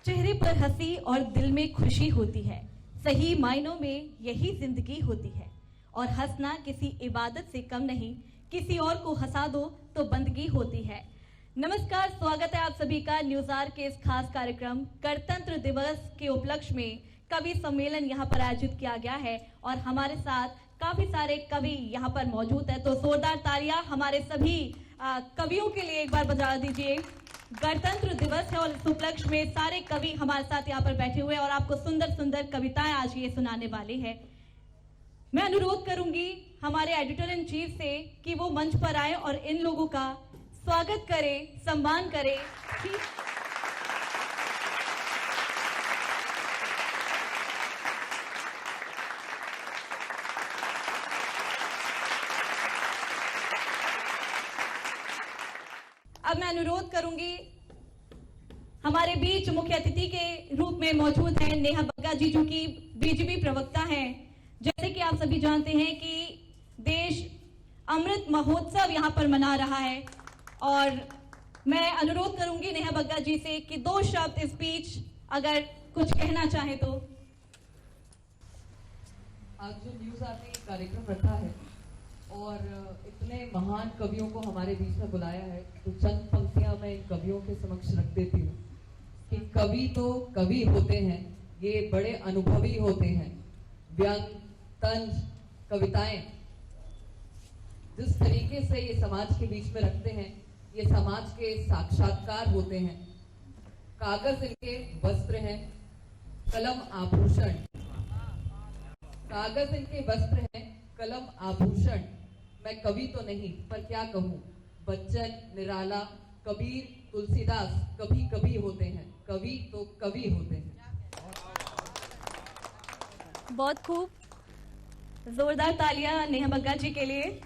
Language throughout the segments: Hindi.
चेहरे पर हंसी और दिल में खुशी होती है। सही मायनों में यही जिंदगी होती है। और हंसना किसी इबादत से कम नहीं, किसी और को हंसा दो तो बंदगी होती है। नमस्कार, स्वागत है आप सभी का न्यूज आवर के इस खास कार्यक्रम गणतंत्र दिवस के उपलक्ष्य में कवि सम्मेलन यहाँ पर आयोजित किया गया है और हमारे साथ काफी सारे कवि यहाँ पर मौजूद है। तो जोरदार तालियां हमारे सभी कवियों के लिए एक बार बजा दीजिए। गणतंत्र दिवस है और इस उपलक्ष्य में सारे कवि हमारे साथ यहाँ पर बैठे हुए हैं और आपको सुंदर सुंदर कविताएं आज ये सुनाने वाले हैं। मैं अनुरोध करूंगी हमारे एडिटर इन चीफ से कि वो मंच पर आए और इन लोगों का स्वागत करें, सम्मान करें। अब मैं अनुरोध करूंगी हमारे बीच मुख्य अतिथि के रूप में मौजूद हैं नेहा बग्गा जी, जो कि बीजेपी प्रवक्ता हैं। जैसे कि आप सभी जानते हैं कि देश अमृत महोत्सव यहां पर मना रहा है और मैं अनुरोध करूंगी नेहा बग्गा जी से कि 2 शब्द इस बीच अगर कुछ कहना चाहे तो। आज जो न्यूज आवर ने कार्यक्रम रखा है और इतने महान कवियों को हमारे बीच में बुलाया है, तो चंद पंक्तियां मैं इन कवियों के समक्ष रख देती हूँ कि कवि तो कवि होते हैं, ये बड़े अनुभवी होते हैं। व्यंग, तंज, कविताएं जिस तरीके से ये समाज के बीच में रखते हैं, ये समाज के साक्षात्कार होते हैं। कागज इनके वस्त्र हैं, कलम आभूषण। कागज इनके वस्त्र हैं, कलम आभूषण। मैं कवि तो नहीं पर क्या कहूँ, बच्चन, निराला, कबीर, तुलसीदास कभी कभी होते हैं, कवि तो कवि होते हैं। बहुत खूब, जोरदार तालियां नेहा बग्गा जी के लिए।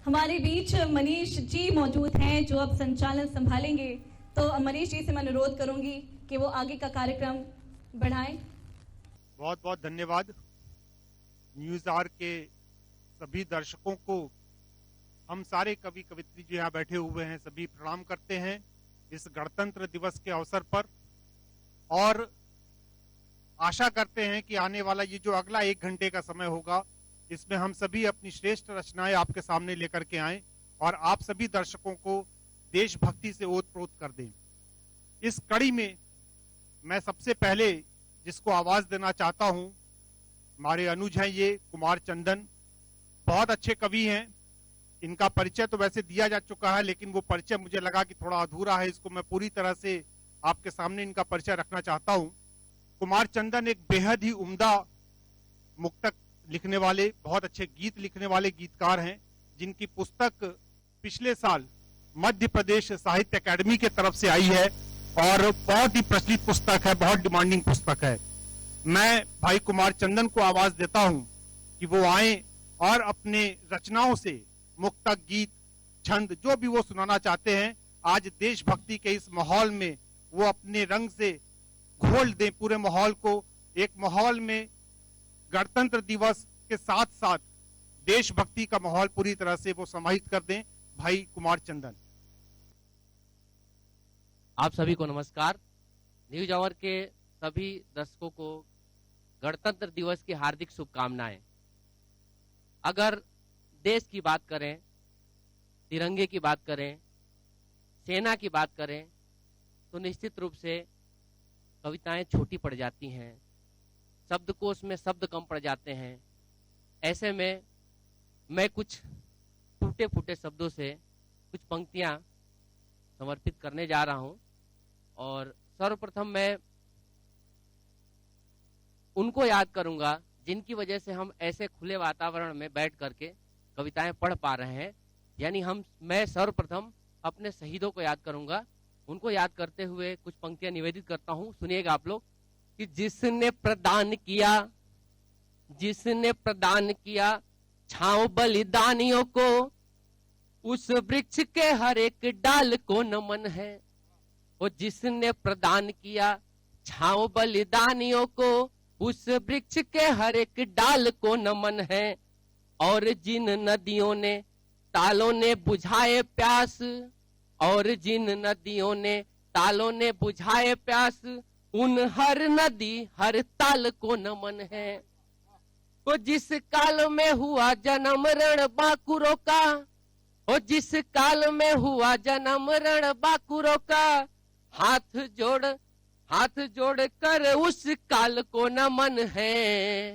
हमारे बीच मनीष जी मौजूद हैं जो अब संचालन संभालेंगे। तो मनीष जी से मैं अनुरोध करूंगी कि वो आगे का कार्यक्रम बढ़ाएं। बहुत बहुत धन्यवाद। न्यूज आवर के सभी दर्शकों को, हम सारे कवि कवित्री जो यहाँ बैठे हुए हैं सभी प्रणाम करते हैं इस गणतंत्र दिवस के अवसर पर, और आशा करते हैं कि आने वाला ये जो अगला 1 घंटे का समय होगा, इसमें हम सभी अपनी श्रेष्ठ रचनाएं आपके सामने लेकर के आएं और आप सभी दर्शकों को देशभक्ति से ओतप्रोत कर दें। इस कड़ी में मैं सबसे पहले जिसको आवाज देना चाहता हूं, हमारे अनुज हैं ये कुमार चंदन, बहुत अच्छे कवि हैं। इनका परिचय तो वैसे दिया जा चुका है, लेकिन वो परिचय मुझे लगा कि थोड़ा अधूरा है, इसको मैं पूरी तरह से आपके सामने इनका परिचय रखना चाहता हूं। कुमार चंदन एक बेहद ही उम्दा मुक्तक लिखने वाले, बहुत अच्छे गीत लिखने वाले गीतकार हैं, जिनकी पुस्तक पिछले साल मध्य प्रदेश साहित्य अकादमी की तरफ से आई है और बहुत ही प्रचलित पुस्तक है, बहुत डिमांडिंग पुस्तक है। मैं भाई कुमार चंदन को आवाज देता हूं कि वो आए और अपने रचनाओं से मुक्तक, गीत, छंद जो भी वो सुनाना चाहते हैं, आज देशभक्ति के इस माहौल में वो अपने रंग से घोल दें पूरे माहौल को। एक माहौल में गणतंत्र दिवस के साथ साथ देशभक्ति का माहौल पूरी तरह से वो समाहित कर दें। भाई कुमार चंदन। आप सभी को नमस्कार। न्यूज आवर के सभी दर्शकों को गणतंत्र दिवस की हार्दिक शुभकामनाएं। अगर देश की बात करें, तिरंगे की बात करें, सेना की बात करें, तो निश्चित रूप से कविताएं छोटी पड़ जाती हैं, शब्दकोश में शब्द कम पड़ जाते हैं। ऐसे में मैं कुछ टूटे फूटे शब्दों से कुछ पंक्तियां समर्पित करने जा रहा हूं। और सर्वप्रथम मैं उनको याद करूंगा जिनकी वजह से हम ऐसे खुले वातावरण में बैठ करके कविताएं पढ़ पा रहे हैं। यानी मैं सर्वप्रथम अपने शहीदों को याद करूंगा। उनको याद करते हुए कुछ पंक्तियां निवेदित करता हूं, सुनिएगा आप लोग। कि जिसने प्रदान किया छांव बलिदानियों को, उस वृक्ष के हर एक डाल को नमन है। वो जिसने प्रदान किया छांव बलिदानियों को, उस वृक्ष के हर एक डाल को नमन है। और जिन नदियों ने तालों ने बुझाए प्यास, और जिन नदियों ने तालों ने बुझाए प्यास, उन हर नदी हर ताल को नमन है। वो जिस काल में हुआ जन्म रण बांकुरों का, वो जिस काल में हुआ जन्म रण बांकुरों का, हाथ जोड़ कर उस काल को नमन है।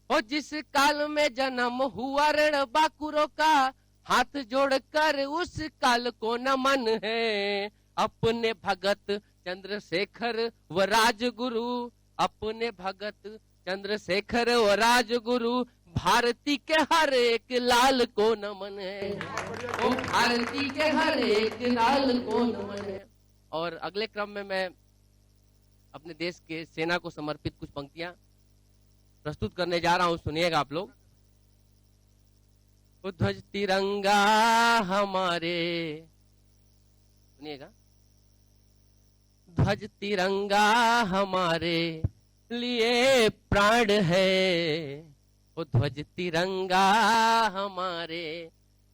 वो जिस काल में जन्म हुआ रण बांकुरों का, हाथ जोड़कर उस काल को नमन है। अपने भगत चंद्रशेखर व राजगुरु, अपने भगत चंद्रशेखर व राजगुरु, भारती के हर एक लाल को नमन है। ओ भारती के हर एक लाल को नमन है। और अगले क्रम में मैं अपने देश के सेना को समर्पित कुछ पंक्तियां प्रस्तुत करने जा रहा हूं, सुनिएगा आप लोग। ध्वज तिरंगा हमारे, सुनिएगा। ध्वज तिरंगा हमारे लिए प्राण है, वो ध्वज तिरंगा हमारे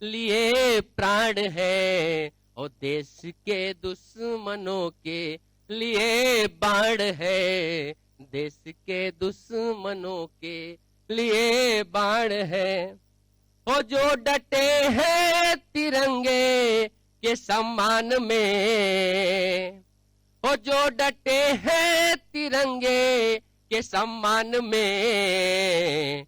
लिए प्राण है। और देश के दुश्मनों के लिए बाण है, देश के दुश्मनों के लिए बाण है। वो जो डटे हैं तिरंगे के सम्मान में, वो जो डटे हैं तिरंगे के सम्मान में,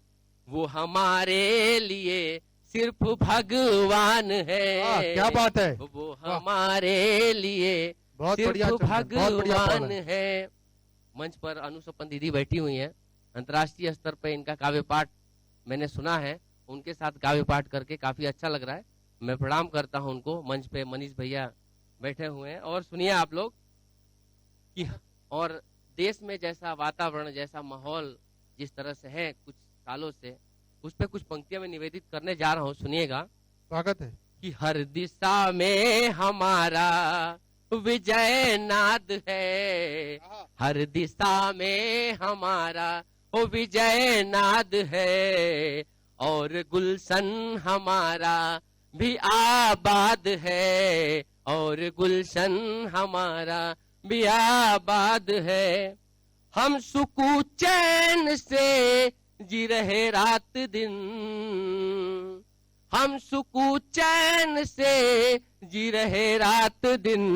वो हमारे लिए सिर्फ भगवान है। क्या बात है, वो हमारे लिए सिर्फ भगवान है। मंच पर अनुसपन दीदी बैठी हुई हैं, अंतर्राष्ट्रीय स्तर पर इनका काव्य पाठ मैंने सुना है, उनके साथ काव्य पाठ करके काफी अच्छा लग रहा है। मैं प्रणाम करता हूं उनको। मंच पे मनीष भैया बैठे हुए हैं। और सुनिए आप लोग कि और देश में जैसा वातावरण, जैसा माहौल जिस तरह से है कुछ सालों से, उस पे कुछ पंक्तियां मैं निवेदित करने जा रहा हूं, सुनिएगा। स्वागत है। कि हर दिशा में हमारा विजय नाद है, हर दिशा में हमारा वो विजय नाद है। और गुलशन हमारा भी आबाद है, और गुलशन हमारा भी आबाद है। हम सुकून चैन से जी रहे रात दिन, हम सुकून चैन से जी रहे रात दिन,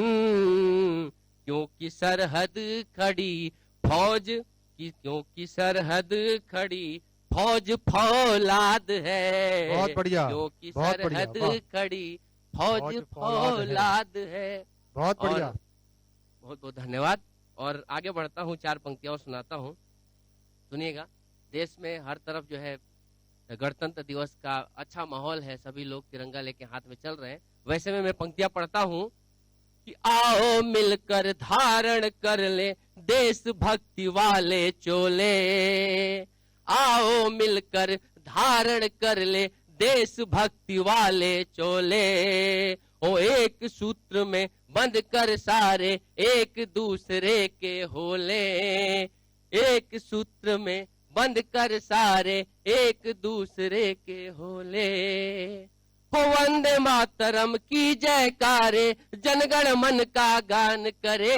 क्योंकि सरहद खड़ी फौज की, क्योंकि सरहद खड़ी फौज फौलाद है। बहुत बढ़िया, क्योंकि बहुत सरहद बढ़िया, खड़ी फौज फौलाद है। बहुत बढ़िया। बहुत बहुत धन्यवाद। और आगे बढ़ता हूँ, चार पंक्तियां और सुनाता हूँ, सुनिएगा। देश में हर तरफ जो है गणतंत्र दिवस का अच्छा माहौल है, सभी लोग तिरंगा लेके हाथ में चल रहे हैं। वैसे में मैं पंक्तियां पढ़ता हूँ कि आओ मिलकर धारण कर ले देशभक्ति वाले चोले, आओ मिलकर धारण कर ले देशभक्ति वाले चोले। ओ एक सूत्र में बंध कर सारे एक दूसरे के होले, एक सूत्र में बंद कर सारे एक दूसरे के होले। हो वंदे मातरम की जयकारे जनगण मन का गान करे,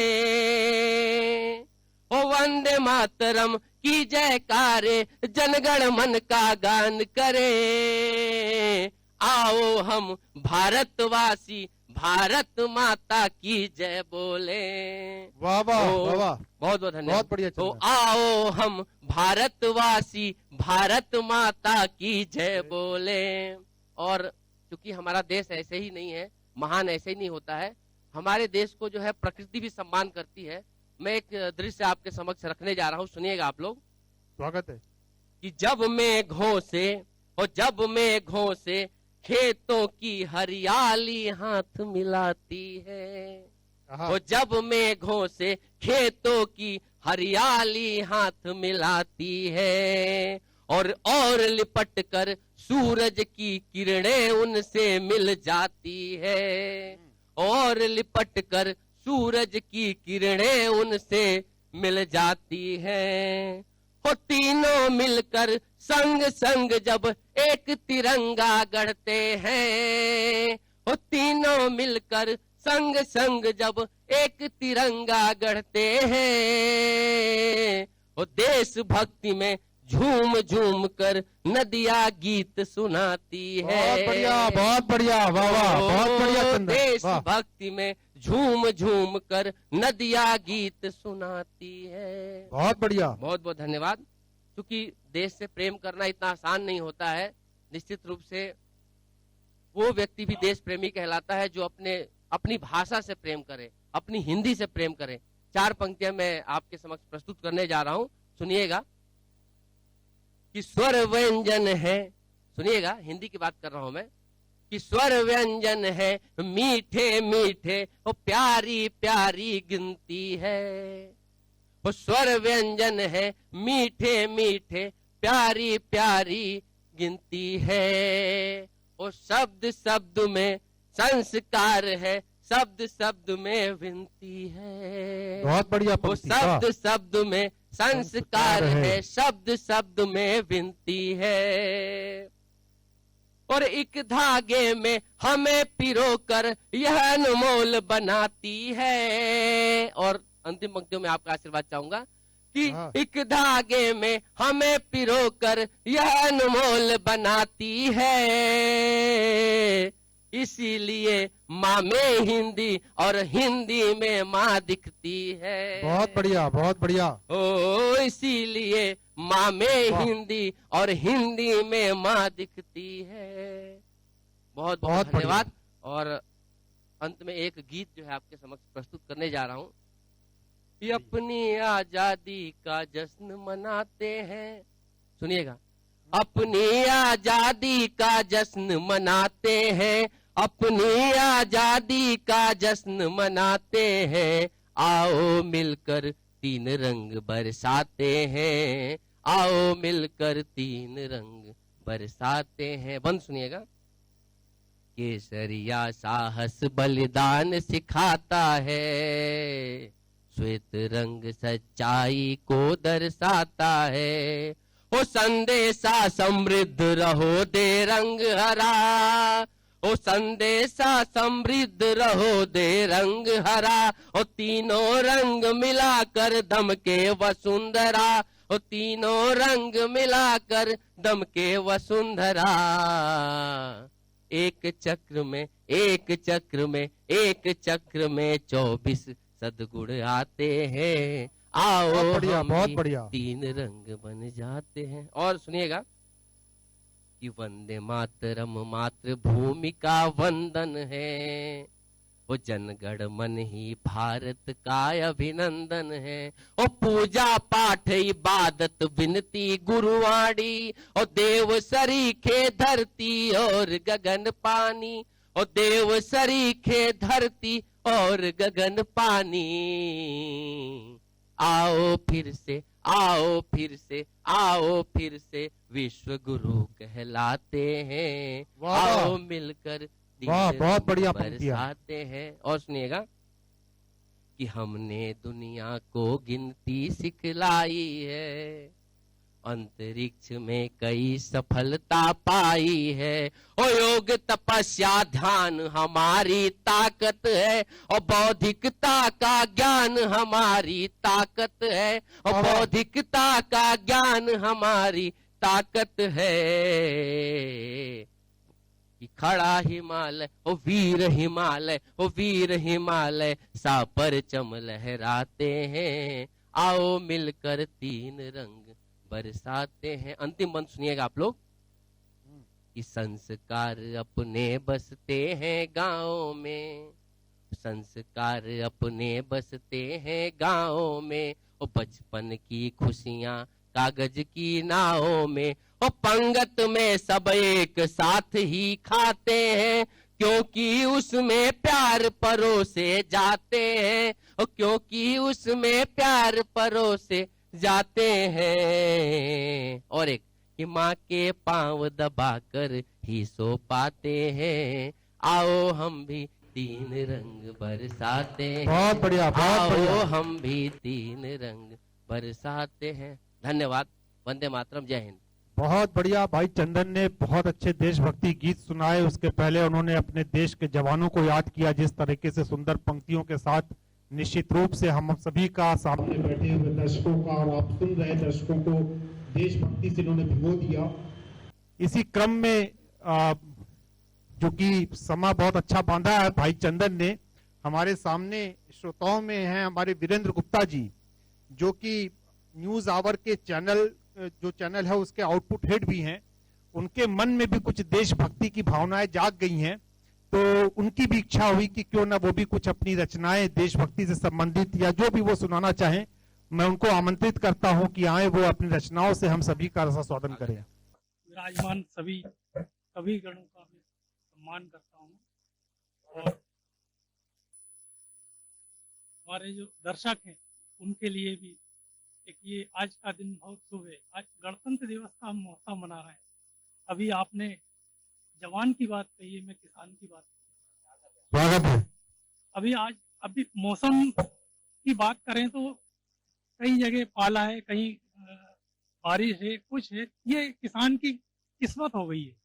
हो वंदे मातरम की जयकारे जनगण मन का गान करे। आओ हम भारतवासी भारत माता की जय बोले। वाह वाह वाह वाह, बहुत बहुत धन्यवाद। बहुत बढ़िया। तो आओ हम भारतवासी भारत माता की जय बोले। और क्योंकि हमारा देश ऐसे ही नहीं है, महान ऐसे ही नहीं होता है, हमारे देश को जो है प्रकृति भी सम्मान करती है। मैं एक दृश्य आपके समक्ष रखने जा रहा हूँ, सुनिएगा आप लोग। स्वागत है। कि जब मेघों से और जब मेघों से खेतों की हरियाली हाथ मिलाती है, वो जब मेघों से खेतों की हरियाली हाथ मिलाती है, और लिपट कर सूरज की किरणें उनसे मिल जाती है, और लिपट कर सूरज की किरणें उनसे मिल जाती है। वो तीनों मिलकर संग संग जब एक तिरंगा गढ़ते हैं, वो तीनों मिलकर संग संग जब एक तिरंगा गढ़ते हैं, वो देश भक्ति में झूम झूम कर नदियाँ गीत सुनाती है। बहुत बढ़िया, बहुत बढ़िया, वाह वाह, बहुत बढ़िया चंदन, देश वाह। भक्ति में झूम झूम कर नदियाँ गीत सुनाती है। बहुत बढ़िया। बहुत बहुत धन्यवाद। क्योंकि देश से प्रेम करना इतना आसान नहीं होता है। निश्चित रूप से वो व्यक्ति भी देश प्रेमी कहलाता है जो अपनी भाषा से प्रेम करे, अपनी हिंदी से प्रेम करे। 4 पंक्तियां मैं आपके समक्ष प्रस्तुत करने जा रहा हूं, सुनिएगा। कि स्वर व्यंजन है, सुनिएगा, हिंदी की बात कर रहा हूं मैं। कि स्वर व्यंजन है मीठे मीठे, वो प्यारी प्यारी गिनती है। वो स्वर व्यंजन है मीठे मीठे, प्यारी प्यारी गिनती है। वो शब्द शब्द में संस्कार है, शब्द शब्द में विनती है। बहुत बढ़िया वो पंक्ति, वाह। शब्द शब्द में संस्कार है, शब्द शब्द में विनती है। और एक धागे में हमें पिरो कर यह अनमोल बनाती है। और अंतिम पंक्तियों में आपका आशीर्वाद चाहूंगा कि हाँ। एक धागे में हमें पिरो कर यह अनमोल बनाती है। इसीलिए माँ में हिंदी और हिंदी में माँ दिखती है। बहुत बढ़िया, बहुत बढ़िया। ओ इसीलिए माँ में वाह। हिंदी और हिंदी में माँ दिखती है। बहुत बहुत बहुत बढ़िया। धन्यवाद। और अंत में एक गीत जो है आपके समक्ष प्रस्तुत करने जा रहा हूँ। ये अपनी आजादी का जश्न मनाते हैं, सुनिएगा। अपनी आजादी का जश्न मनाते हैं, अपनी आजादी का जश्न मनाते हैं। आओ मिलकर 3 रंग बरसाते हैं, आओ मिलकर 3 रंग बरसाते हैं। बंद सुनिएगा। केसरिया साहस बलिदान सिखाता है, श्वेत रंग सच्चाई को दर्शाता है। ओ संदेशा समृद्ध रहो दे रंग हरा, ओ संदेशा समृद्ध रहो दे रंग हरा। ओ तीनों रंग मिलाकर दमके वसुंधरा, ओ तीनों रंग मिलाकर दमके वसुंधरा। एक चक्र में एक चक्र में एक चक्र में 24 सदगुण आते हैं। आओ बहुत बढ़िया, हम बहुत भी बढ़िया। 3 रंग बन जाते हैं। और सुनिएगा कि वंदे मातरम मातृभूमि का वंदन है, वो जनगण मन ही भारत का अभिनंदन है। ओ पूजा पाठ इबादत विनती गुरुवाणी, ओ देव सरीखे धरती और गगन पानी, ओ देव सरीखे धरती और गगन पानी। आओ फिर से, आओ फिर से, आओ फिर से विश्व गुरु कहलाते हैं। वाह, आओ वाह। मिलकर वाह, दिन बहुत बढ़िया पंक्तियां। बरसाते हैं। और सुनिएगा कि हमने दुनिया को गिनती सिखलाई है, अंतरिक्ष में कई सफलता पाई है। ओ योग तपस्या ध्यान हमारी ताकत है, और बौद्धिकता का ज्ञान हमारी ताकत है, और बौद्धिकता का ज्ञान हमारी ताकत है। कि खड़ा हिमालय ओ वीर हिमालय, ओ वीर हिमालय सा परचम लहराते हैं। आओ मिलकर 3 रंग बरसाते हैं। अंतिम बंद सुनिएगा आप लोग कि संस्कार अपने बसते हैं गाँव में, संस्कार अपने बसते हैं गाँव में। ओ बचपन की खुशियाँ कागज की नावों में, ओ पंगत में सब एक साथ ही खाते हैं, क्योंकि उसमें प्यार परोसे जाते हैं, ओ क्योंकि उसमें प्यार परोसे जाते हैं। और एक कि माँ के पांव दबाकर ही सो पाते हैं। आओ हम भी 3 रंग बरसाते हैं। बहुत बढ़िया, बहुत बढ़िया। आओ हम भी 3 रंग बरसाते हैं। धन्यवाद। वंदे मातरम। जय हिंद। बहुत बढ़िया। भाई चंदन ने बहुत अच्छे देशभक्ति गीत सुनाए, उसके पहले उन्होंने अपने देश के जवानों को याद किया जिस तरीके से सुंदर पंक्तियों के साथ। निश्चित रूप से हम सभी का सामने बैठे हुए दर्शकों का और आप सुन रहे दर्शकों को देशभक्ति से इन्होंने भिगो दिया। इसी क्रम में जो कि समा बहुत अच्छा बांधा है भाई चंदन ने, हमारे सामने श्रोताओं में हैं हमारे वीरेंद्र गुप्ता जी, जो कि न्यूज आवर के जो चैनल है उसके आउटपुट हेड भी हैं। उनके मन में भी कुछ देशभक्ति की भावनाएं जाग गई हैं, तो उनकी भी इच्छा हुई कि क्यों ना वो भी कुछ अपनी रचनाएं देशभक्ति से संबंधित या जो भी वो सुनाना चाहें, मैं उनको आमंत्रित करता हूं कि आए, वो अपनी रचनाओं से हम सभी का रसास्वादन करें। विराजमान सभी कवि गणों का मैं सम्मान करता हूँ और हमारे जो दर्शक हैं उनके लिए भी एक ये आज का दिन बहुत शुभ है। आज गणतंत्र दिवस का हम महोत्सव मना रहे हैं। अभी आपने जवान की बात कही है, मैं किसान की बात स्वागत है। अभी मौसम की बात करें तो कई जगह पाला है, कहीं बारिश है, कुछ है, ये किसान की किस्मत हो गई है।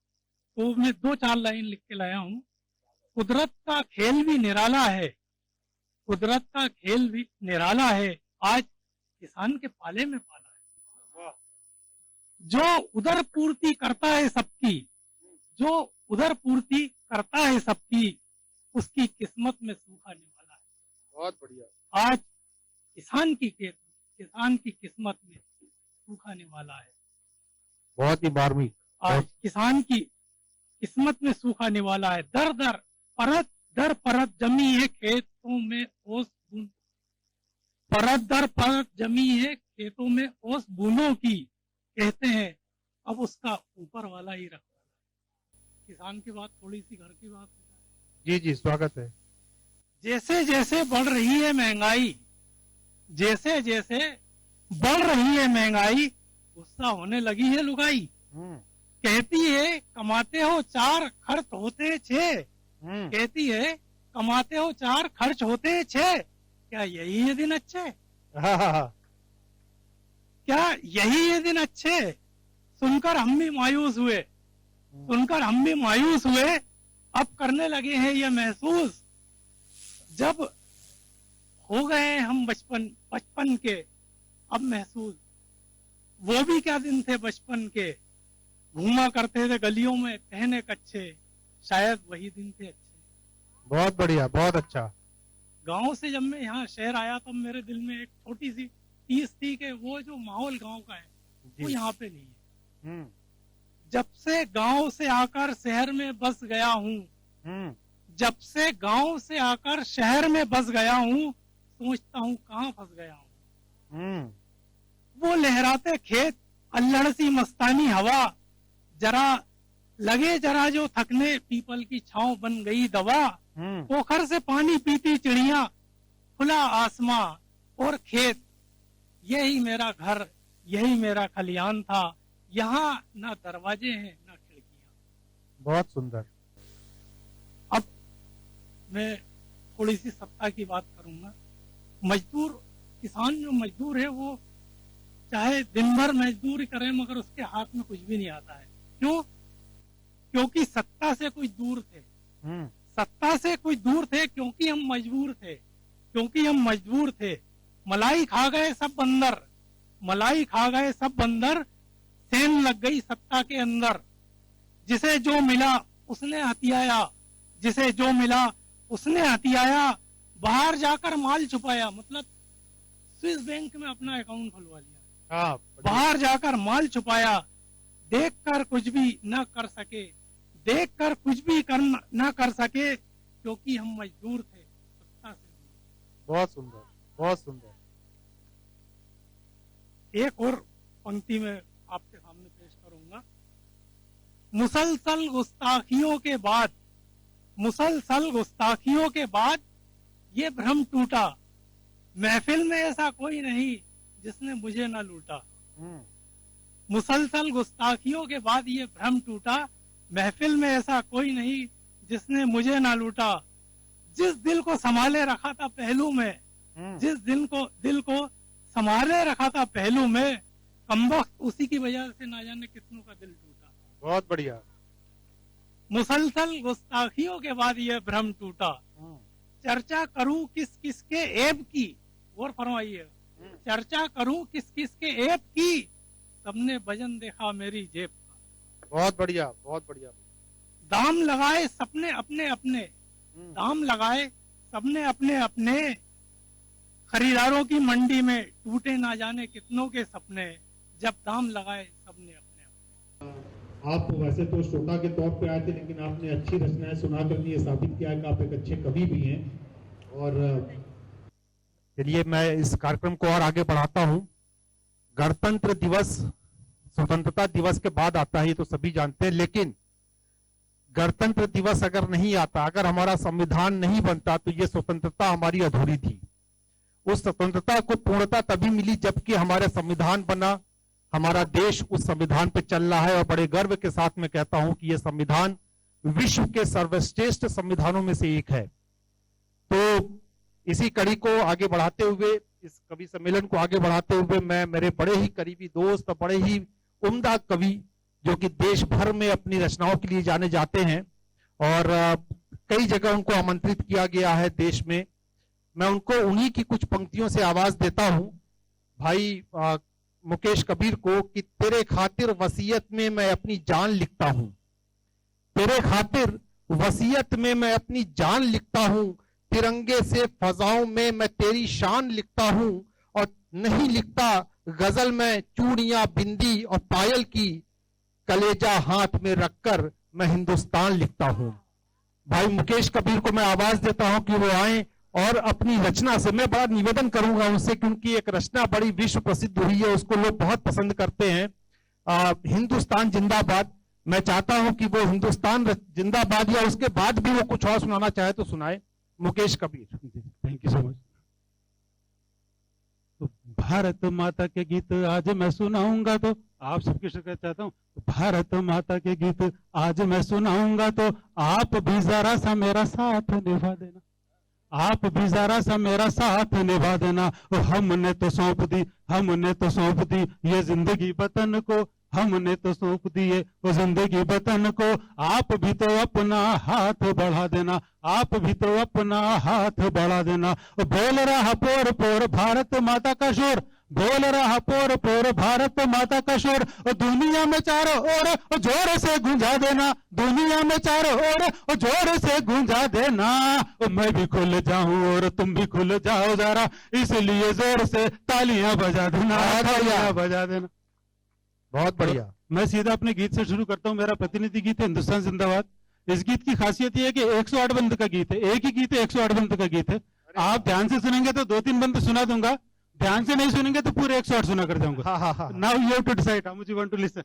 तो मैं 2-4 लाइन लिख के लाया हूँ। कुदरत का खेल भी निराला है, कुदरत का खेल भी निराला है, आज किसान के पाले में पाला है। जो उदर पूर्ति करता है सबकी, जो उदर पूर्ति करता है सबकी, उसकी किस्मत में सूखा निवाला है। बहुत बढ़िया। आज किसान की किस्मत में सूखा निवाला है। बहुत ही मार्मिक। आज किसान की किस्मत में सूखा निवाला है। दर दर परत जमी है खेतों में ओस बूंद, परत दर परत जमी है खेतों में ओस बूंदों की, कहते हैं अब उसका ऊपर वाला ही रखवाला है। किसान की बात, थोड़ी सी घर की बात। जी जी स्वागत है। जैसे जैसे बढ़ रही है महंगाई, जैसे जैसे बढ़ रही है महंगाई, गुस्सा होने लगी है लुगाई। कहती है कमाते हो 4 खर्च होते 6, कहती है कमाते हो 4 खर्च होते 6, क्या यही है दिन अच्छे? क्या यही है दिन अच्छे? सुनकर हम भी मायूस हुए, सुनकर हम भी मायूस हुए। अब करने लगे हैं ये महसूस, जब हो गए हम बचपन के, अब महसूस वो भी क्या दिन थे बचपन के, घूमा करते थे गलियों में कहने कच्चे, शायद वही दिन थे अच्छे। बहुत बढ़िया, बहुत अच्छा। गांव से जब मैं यहाँ शहर आया तो मेरे दिल में एक छोटी सी टीस थी कि वो जो माहौल गांव का है वो यहाँ पे नहीं है। जब से गांव से आकर शहर में बस गया हूँ, जब से गांव से आकर शहर में बस गया हूँ, सोचता हूँ कहाँ फंस गया हूँ। वो लहराते खेत, अल्हड़ सी मस्तानी हवा, जरा लगे जरा जो थकने, पीपल की छांव बन गई दवा। पोखर से पानी पीती चिड़िया, खुला आसमां और खेत, यही मेरा घर, यही मेरा खलियान था। यहाँ ना दरवाजे हैं ना खिड़कियां। बहुत सुंदर। अब मैं थोड़ी सी सत्ता की बात करूंगा। मजदूर, किसान जो मजदूर है वो चाहे दिन भर मजदूरी करे मगर उसके हाथ में कुछ भी नहीं आता है। क्यों? क्योंकि सत्ता से कुछ दूर थे, सत्ता से कुछ दूर थे, क्योंकि हम मजबूर थे, क्योंकि हम मजबूर थे। मलाई खा गए सब बंदर, मलाई खा गए सब बंदर, सेन लग गई सत्ता के अंदर। जिसे जो मिला उसने हथियाया, जिसे जो मिला उसने हथियाया, बाहर जाकर माल छुपाया, मतलब स्विस बैंक में अपना अकाउंट खुलवा लिया, बाहर जाकर माल छुपाया। देखकर कुछ भी न कर सके, देखकर कुछ भी न कर सके, क्योंकि हम मजदूर थे सत्ता से। बहुत सुंदर, बहुत सुंदर। एक और पंक्ति में आपके सामने पेश करूंगा। मुसलसल गुस्ताखियों के बाद, मुसलसल गुस्ताखियों के बाद ये भ्रम टूटा, महफिल में ऐसा कोई नहीं जिसने मुझे न लूटा। मुसलसल गुस्ताखियों के बाद ये भ्रम टूटा, महफिल में ऐसा कोई नहीं जिसने मुझे ना लूटा। जिस दिल को संभाले रखा था पहलू में, जिस दिल को संभाले रखा था पहलू में, कमबख्त उसी की वजह से ना जाने कितनों का दिल टूटा। बहुत बढ़िया। मुसलसल गुस्ताखियों के बाद यह भ्रम टूटा, चर्चा करूं किस किस के ऐब की, और फरमाइए, चर्चा करूं किस किस के ऐब की, सबने वजन देखा मेरी जेब का। बहुत बढ़िया, बहुत बढ़िया। दाम लगाए सबने अपने अपने, दाम लगाए सबने अपने अपने, खरीदारों की मंडी में टूटे ना जाने कितनों के सपने, जब दाम लगाए सबने अपने अपने। आप वैसे तो श्रोता के तौर पे आए थे, लेकिन आपने अच्छी रचनाएं सुना कर ये साबित किया कि आप एक अच्छे कवि भी हैं। और चलिए मैं इस कार्यक्रम को और आगे बढ़ाता हूं। गणतंत्र दिवस स्वतंत्रता दिवस के बाद आता है, ये तो सभी जानते हैं, लेकिन गणतंत्र दिवस अगर नहीं आता, अगर हमारा संविधान नहीं बनता, तो ये स्वतंत्रता हमारी अधूरी थी। उस स्वतंत्रता को पूर्णता तभी मिली जबकि हमारा संविधान बना, हमारा देश उस संविधान पे चल रहा है। और बड़े गर्व के साथ मैं कहता हूं कि यह संविधान विश्व के सर्वश्रेष्ठ संविधानों में से एक है। तो इसी कड़ी को आगे बढ़ाते हुए, इस कवि सम्मेलन को आगे बढ़ाते हुए, मैं मेरे बड़े ही करीबी दोस्त, बड़े ही उम्दा कवि जो कि देश भर में अपनी रचनाओं के लिए जाने जाते हैं और कई जगह उनको आमंत्रित किया गया है देश में, मैं उनको उन्हीं की कुछ पंक्तियों से आवाज देता हूं। भाई मुकेश कबीर को कि तेरे खातिर वसीयत में मैं अपनी जान लिखता हूं, तेरे खातिर वसीयत में मैं अपनी जान लिखता हूं, तिरंगे से फजाओं में मैं तेरी शान लिखता हूं, और नहीं लिखता गजल में चूड़ियां बिंदी और पायल की, कलेजा हाथ में रखकर मैं हिंदुस्तान लिखता हूं। भाई मुकेश कबीर को मैं आवाज देता हूं कि वो आए और अपनी रचना से, मैं बड़ा निवेदन करूंगा उनसे क्योंकि एक रचना बड़ी विश्व प्रसिद्ध हुई है, उसको लोग बहुत पसंद करते हैं, हिंदुस्तान जिंदाबाद। मैं चाहता हूं कि वो हिंदुस्तान जिंदाबाद या उसके बाद भी वो कुछ और सुनाना चाहे तो सुनाए। Mukesh Kabir. Thank you so much. तो भारत माता के गीत आज मैं सुनाऊंगा, तो आप सबकी शिकायत चाहता हूँ। भारत माता के गीत आज मैं सुनाऊंगा, तो आप भी जरा सा मेरा साथ निभा देना, आप भी जरा सा मेरा साथ निभा देना। हमने तो सौंप दी, हमने तो सौंप दी ये जिंदगी वतन को, हमने तो सौंप दिए वो जिंदगी वतन को, आप भी तो अपना हाथ बढ़ा देना, आप भी तो अपना हाथ बढ़ा देना। बोल रहा पोर पोर भारत माता का शोर, बोल रहा पोर पोर भारत माता का शोर, दुनिया में चारों ओर जोर से गूंजा देना, दुनिया में चारों ओर जोर से गूंजा देना। मैं भी खुल जाऊं और तुम भी खुल जाओ जरा, इसलिए जोर से तालियां बजा देना, तालियां बजा देना। बहुत बढ़िया। मैं सीधा अपने गीत से शुरू करता हूं। मेरा प्रतिनिधि गीत है हिंदुस्तान जिंदाबाद। इस गीत की खासियत यह है कि 108 बंद का गीत है, एक ही गीत है, 108 बंद का गीत है। आप ध्यान से सुनेंगे तो 2-3 बंद सुना दूंगा, ध्यान से नहीं सुनेंगे तो पूरे 108 सुना कर जाऊंगा। Now you have to decide how much you want to listen.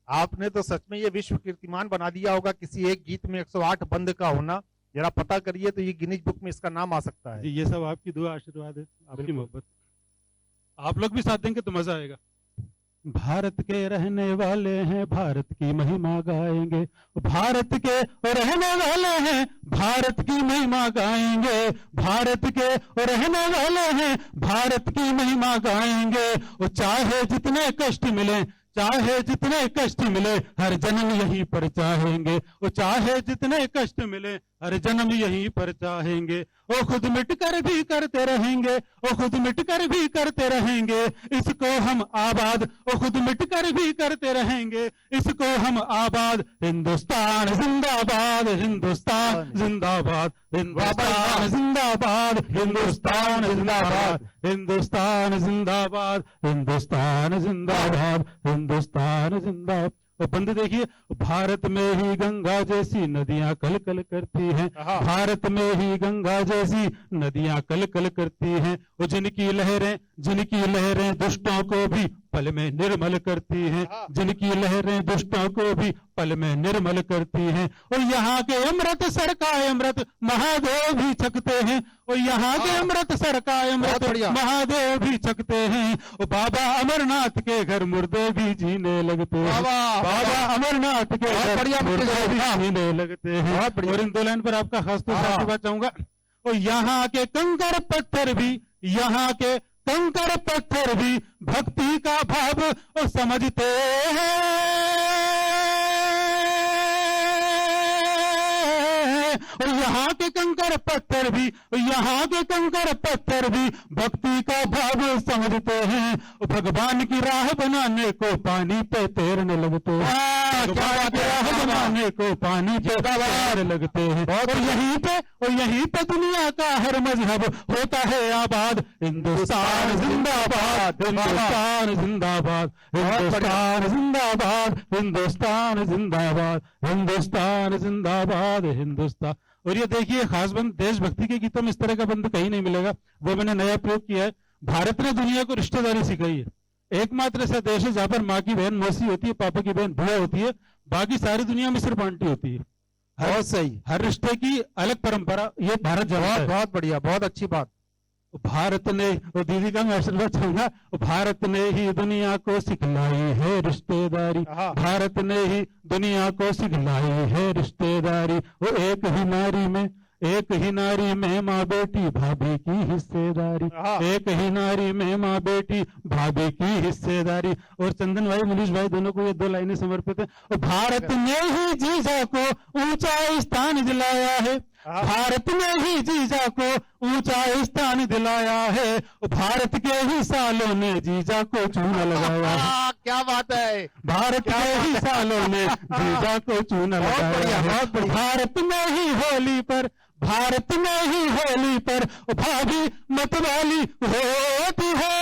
आपने तो सच में ये विश्व कीर्तिमान बना दिया होगा, किसी एक गीत में 108 बंद का होना। जरा पता करिए तो ये गिनीज बुक में इसका नाम आ सकता है। ये सब आपकी दुआ आशीर्वाद है, आपकी मोहब्बत। आप लोग भी साथ देंगे तो मजा आएगा। भारत के रहने वाले हैं, भारत की महिमा गाएंगे, भारत के रहने वाले हैं, भारत की महिमा गाएंगे, भारत के रहने वाले हैं, भारत की महिमा गाएंगे। और चाहे जितने कष्ट मिले, चाहे जितने कष्ट मिले, हर जन्म यहीं पर चाहेंगे, वो चाहे जितने कष्ट मिले, हर जन्म यहीं पर चाहेंगे। वो खुद मिट कर भी करते रहेंगे, वो खुद मिट कर भी करते रहेंगे, इसको हम आबाद, वो खुद मिट कर भी करते रहेंगे, इसको हम आबाद। हिंदुस्तान जिंदाबाद, हिंदुस्तान जिंदाबाद, हिंदुस्तान जिंदाबाद, हिंदुस्तान जिंदाबाद, हिंदुस्तान जिंदाबाद, हिंदुस्तान जिंदाबाद, हिंदुस्तान जिंदाबाद। और बंद देखिए, भारत में ही गंगा जैसी नदियां कल कल करती हैं, भारत में ही गंगा जैसी नदियां कल कल करती हैं। और जिनकी लहरें दुष्टों को भी पल में निर्मल करती हैं, जिनकी लहरें दुष्टों को भी पल में निर्मल करती हैं। और यहाँ के अमृत सर का अमृत महादेव भी छकते हैं, और यहाँ के अमृत सर का अमृत महादेव भी छकते हैं। और बाबा अमरनाथ के घर मुर्दे भी जीने लगते हैं, बाबा अमरनाथ के घर मुर्दे भी जीने लगते हैं। और इन 2 लाइन पर आपका खास तौर से बात चाहूंगा। और यहाँ के कंकड़ पत्थर भी, यहाँ के कंकड़ पत्थर भी भक्ति का भाव वो समझते हैं। और यहाँ के कंकड़ पत्थर भी, यहाँ के कंकड़ पत्थर भी भक्ति का भाव समझते हैं। भगवान की राह बनाने को पानी पे तैरने लगते हैं, भगवान की राह बनाने को पानी पे तैरने लगते हैं। और यहीं पे दुनिया का हर मजहब होता है आबाद। हिंदुस्तान जिंदाबाद, हिंदुस्तान जिंदाबाद, हिंदुस्तान जिंदाबाद, हिंदुस्तान जिंदाबाद, हिंदुस्तान जिंदाबाद, हिंदुस्तान। और ये देखिए खासबंद देशभक्ति के गीतों में इस तरह का बंद कहीं नहीं मिलेगा, वो मैंने नया प्रयोग किया है। भारत ने दुनिया को रिश्तेदारी सिखाई है। एकमात्र ऐसा देश है जहां पर माँ की बहन मौसी होती है, पापा की बहन बुआ होती है, बाकी सारी दुनिया में सिर्फ आंटी होती है। बहुत सही, हर रिश्ते की अलग परंपरा, ये भारत जानता है। बहुत बढ़िया, बहुत अच्छी बात। भारत ने, और दीदी का मैं आशीर्वाद चाहूंगा, भारत ने ही दुनिया को सिखलाई है रिश्तेदारी, भारत ने ही दुनिया को सिखलाई है रिश्तेदारी। वो एक ही नारी में माँ बेटी भाभी की हिस्सेदारी, एक ही नारी में माँ बेटी भाभी की हिस्सेदारी। और चंदन भाई, मनीष भाई, दोनों को ये 2 लाइनें समर्पित है। और भारत ने ही जीजा को ऊंचा स्थान दिलाया है, भारत ने ही जीजा को ऊंचा स्थान दिलाया है। भारत के ही सालों ने जीजा को चूना लगाया है। क्या बात है, भारत के ही सालों ने जीजा को चूना लगाया है। भारत में ही होली पर, भारत में ही होली पर भाभी मतवाली होती है।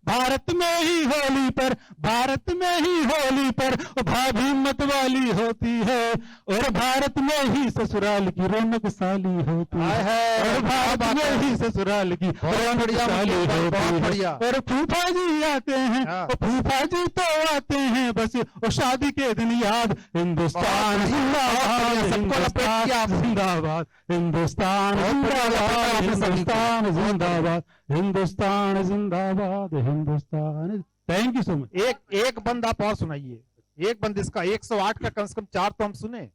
भारत में ही होली पर, भारत में ही होली पर भाभी मतवाली होती है। और भारत में ही ससुराल की रौनक साली होती है, और भारत में ही ससुराल की रौनक साली होती है। और फूफा जी आते हैं, और फूफा जी तो आते हैं बस और शादी के दिन याद। हिंदुस्तान जिंदाबाद, हिंदुस्तान जिंदाबाद, हिंदुस्तान जिंदाबाद, हिंदुस्तान जिंदाबाद, हिंदुस्तान जिंदाबाद, Hindustan. Thank you so much. एक बंद आप और सुनाइए, एक बंद इसका 108 का कम से कम 4 तो हम सुने।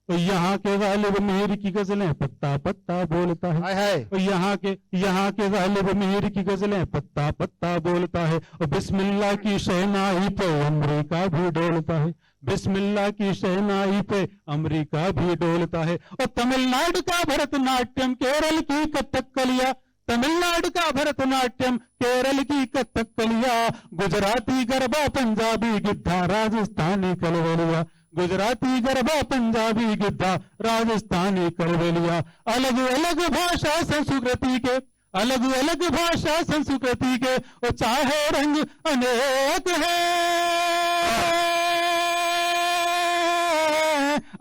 तो यहाँ के गालिब मीर की गजलें पत्ता पत्ता बोलता है, तो यहाँ के गालिब मीर की गजलें पत्ता पत्ता बोलता है। और बिस्मिल्लाह की शहनाई पे अमेरिका भी डोलता है, बिस्मिल्लाह की शहनाई पे अमेरिका भी डोलता है। और तमिलनाडु का भरतनाट्यम, केरल की कथकलिया, तमिलनाडु का भरतनाट्यम, केरल की कथकलिया, गुजराती गरबा, पंजाबी गिद्धा, राजस्थानी कलवलिया, गुजराती गरबा, पंजाबी गिद्धा, राजस्थानी कलवलिया। अलग अलग भाषा संस्कृति के, अलग अलग भाषा संस्कृति के, और चाहे रंग अनेक है।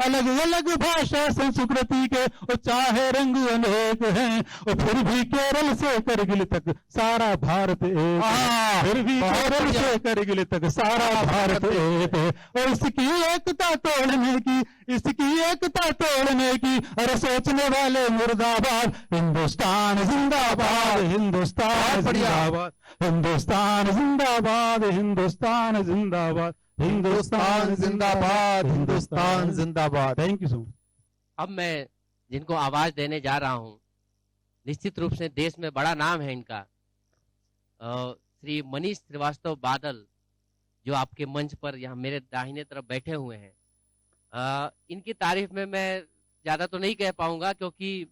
अलग अलग भाषा संस्कृति के, और चाहे रंग अनेक हैं। और फिर भी केरल से करगिल तक सारा भारत एक है, फिर भी केरल से करगिल तक सारा भारत एक है। और इसकी एकता तोड़ने की, इसकी एकता तोड़ने की अरे सोचने वाले मुर्दाबाद। हिंदुस्तान जिंदाबाद, हिंदुस्तान जिंदाबाद, हिंदुस्तान जिंदाबाद, हिंदुस्तान जिंदाबाद, हिंदुस्तान जिंदाबाद, हिंदुस्तान जिंदाबाद। Thank you so much. अब मैं जिनको आवाज देने जा रहा हूं, निश्चित रूप से देश में बड़ा नाम है इनका, श्री मनीष श्रीवास्तव बादल, जो आपके मंच पर यहाँ मेरे दाहिने तरफ बैठे हुए हैं। इनकी तारीफ में मैं ज्यादा तो नहीं कह पाऊंगा, क्योंकि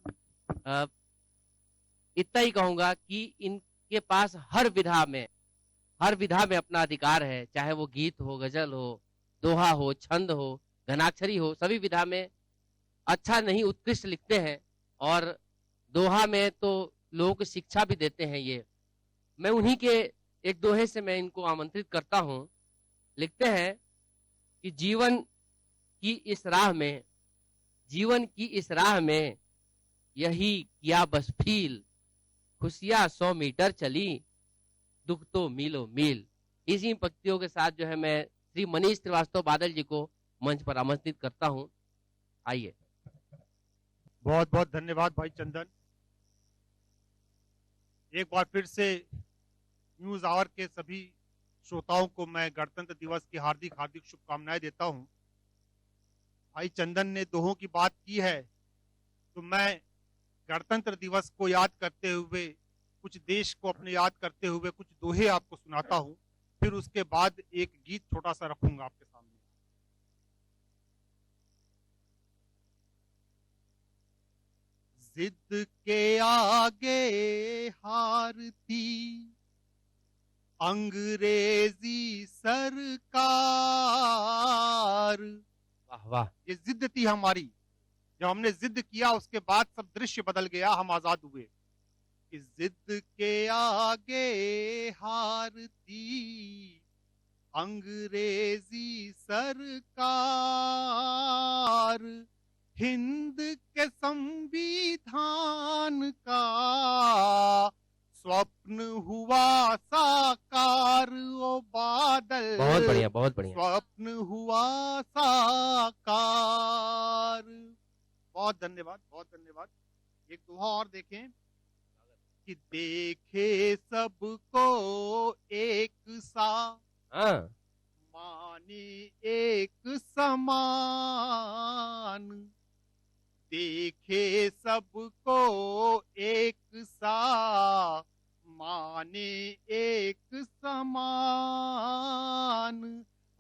इतना ही कहूंगा कि इनके पास हर विधा में अपना अधिकार है, चाहे वो गीत हो, गजल हो, दोहा हो, छंद हो, घनाक्षरी हो, सभी विधा में अच्छा नहीं उत्कृष्ट लिखते हैं। और दोहा में तो लोगों को शिक्षा भी देते हैं। ये मैं उन्हीं के एक दोहे से मैं इनको आमंत्रित करता हूं। लिखते हैं कि जीवन की इस राह में यही किया बस फील, खुशियां 100 मीटर चली, दुख तो मीलों मील। इसी पंक्तियों के साथ जो है मैं श्री मनीष श्रीवास्तव बादल जी को मंच पर आमंत्रित करता हूं। आइए। बहुत बहुत धन्यवाद भाई चंदन। एक बार फिर से न्यूज आवर के सभी श्रोताओं को मैं गणतंत्र दिवस की हार्दिक हार्दिक शुभकामनाएं देता हूं। भाई चंदन ने दोहों की बात की है, तो मैं गणतंत्र दिवस को याद करते हुए, कुछ देश को अपने याद करते हुए कुछ दोहे आपको सुनाता हूं, फिर उसके बाद एक गीत छोटा सा रखूंगा आपके सामने। जिद के आगे हारती अंग्रेजी सरकार। वाह वाह, ये जिद थी हमारी, जब हमने जिद किया उसके बाद सब दृश्य बदल गया, हम आजाद हुए। कि जिद के आगे हारती अंग्रेजी सरकार, हिंद के संविधान का स्वप्न हुआ साकार। ओ बादल, बहुत बढ़िया, बहुत बढ़िया। स्वप्न हुआ साकार। बहुत धन्यवाद, बहुत धन्यवाद। एक दोहा और देखें कि देखे सबको एक सा, हाँ, माने एक समान। देखे सबको एक सा, माने एक समान।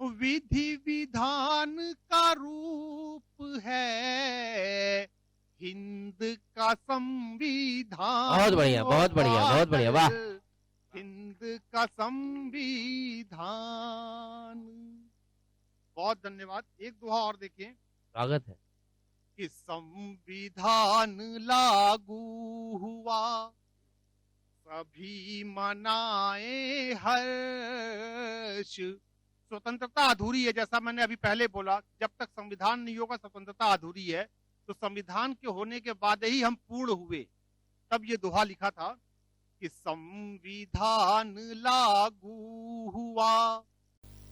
विधि विधान का रूप है हिंद का संविधान। बहुत बढ़िया, बहुत बढ़िया, बहुत बढ़िया, वाह। हिंद का संविधान। बहुत धन्यवाद। एक दोहा और देखें स्वागत है। कि संविधान लागू हुआ, सभी मनाए हर्ष। स्वतंत्रता अधूरी है, जैसा मैंने अभी पहले बोला, जब तक संविधान नहीं होगा स्वतंत्रता अधूरी है। तो संविधान के होने के बाद ही हम पूर्ण हुए। तब ये दोहा लिखा था कि संविधान लागू हुआ,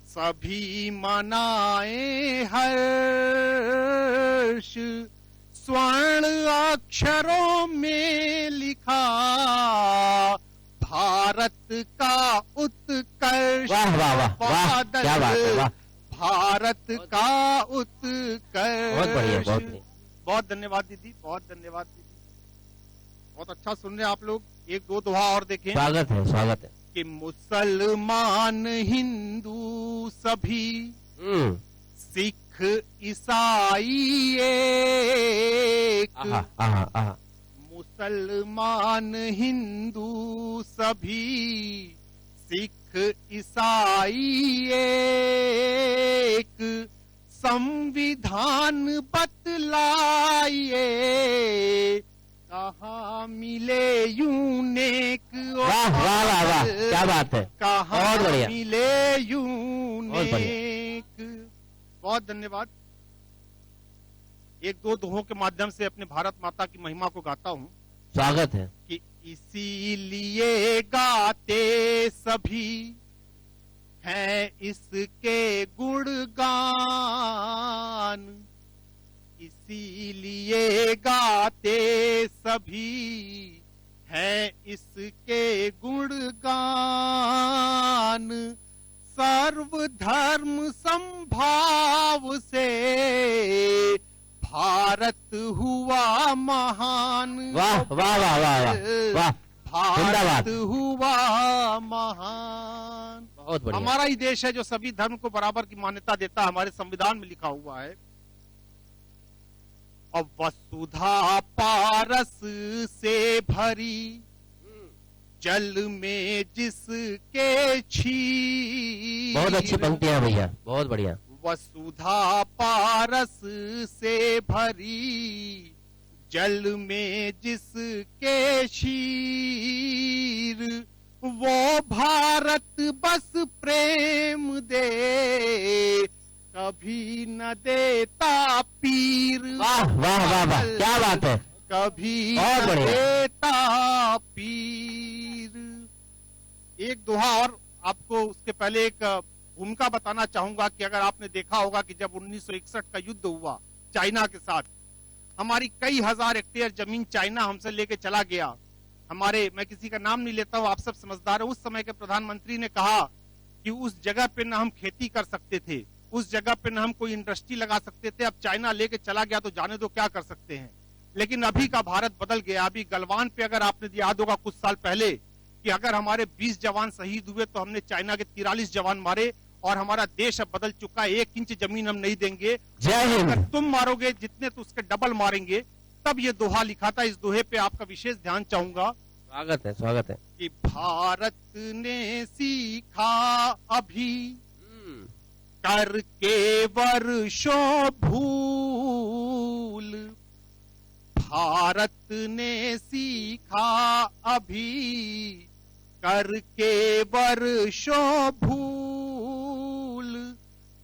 सभी मनाए हर्ष। स्वर्ण अक्षरों में लिखा भारत का उत्कर्ष। वाह वाह वाह वाह, क्या बात है, वाह। भारत का उत्कर्ष। बहुत बढ़िया, बहुत बढ़िया। बहुत धन्यवाद दीदी, बहुत धन्यवाद दीदी। बहुत अच्छा सुन रहे हैं आप लोग। एक दो दोहा और देखें। स्वागत है, स्वागत है। कि मुसलमान हिंदू सभी, सिख ईसाई एक। आहा, आहा, आहा। मुसलमान हिंदू सभी, सिख ईसाई एक। संविधान बतलाइए, कहाँ मिले यूनेक। वाह वाह वाह वाह, क्या बात है, कहाँ बहुत बढ़िया। मिले बहुत बढ़िया। यूनेक। बहुत धन्यवाद। एक दो दोहों के माध्यम से अपने भारत माता की महिमा को गाता हूँ। स्वागत है। कि इसीलिए गाते सभी हैं इसके गुणगान। इसीलिए गाते सभी हैं इसके गुणगान। सर्वधर्म संभाव से भारत हुआ महान। वाह वाह वाह वाह वाह वाह, भारत हुआ महान। बहुत बढ़िया। हमारा ही देश है जो सभी धर्म को बराबर की मान्यता देता है, हमारे संविधान में लिखा हुआ है। और वसुधा पारस से भरी, जल में जिसके छीर। बहुत अच्छी पंक्तियां भैया, बहुत बढ़िया। वसुधा पारस से भरी, जल में जिसके शीर। वो भारत बस प्रेम दे, कभी न देता पीर। वाह वाह वाह वाह, क्या बात है, कभी बहुत न बढ़िया। देता पीर। एक दोहा और आपको उसके पहले एक भूमिका बताना चाहूंगा कि अगर आपने देखा होगा कि जब 1961 का युद्ध हुआ चाइना के साथ, हमारी कई हजार हेक्टेयर जमीन चाइना हमसे लेके चला गया। हमारे, मैं किसी का नाम नहीं लेता हूँ, आप सब समझदार हैं, उस समय के प्रधानमंत्री ने कहा कि उस जगह पे न हम खेती कर सकते थे, उस जगह पे न हम कोई इंडस्ट्री लगा सकते थे, अब चाइना लेके चला गया तो जाने दो क्या कर सकते हैं। लेकिन अभी का भारत बदल गया। अभी गलवान पे अगर आपने याद होगा कुछ साल पहले कि अगर हमारे 20 जवान शहीद हुए तो हमने चाइना के 43 जवान मारे, और हमारा देश अब बदल चुका है। 1 इंच जमीन हम नहीं देंगे, जय हिंद। अगर तुम मारोगे जितने तो उसके डबल मारेंगे। तब ये दोहा लिखा था। इस दोहे पे आपका विशेष ध्यान चाहूंगा स्वागत है, स्वागत है। कि भारत ने सीखा अभी करके वर्षों भूल, भारत ने सीखा अभी करके वर्षों भूल,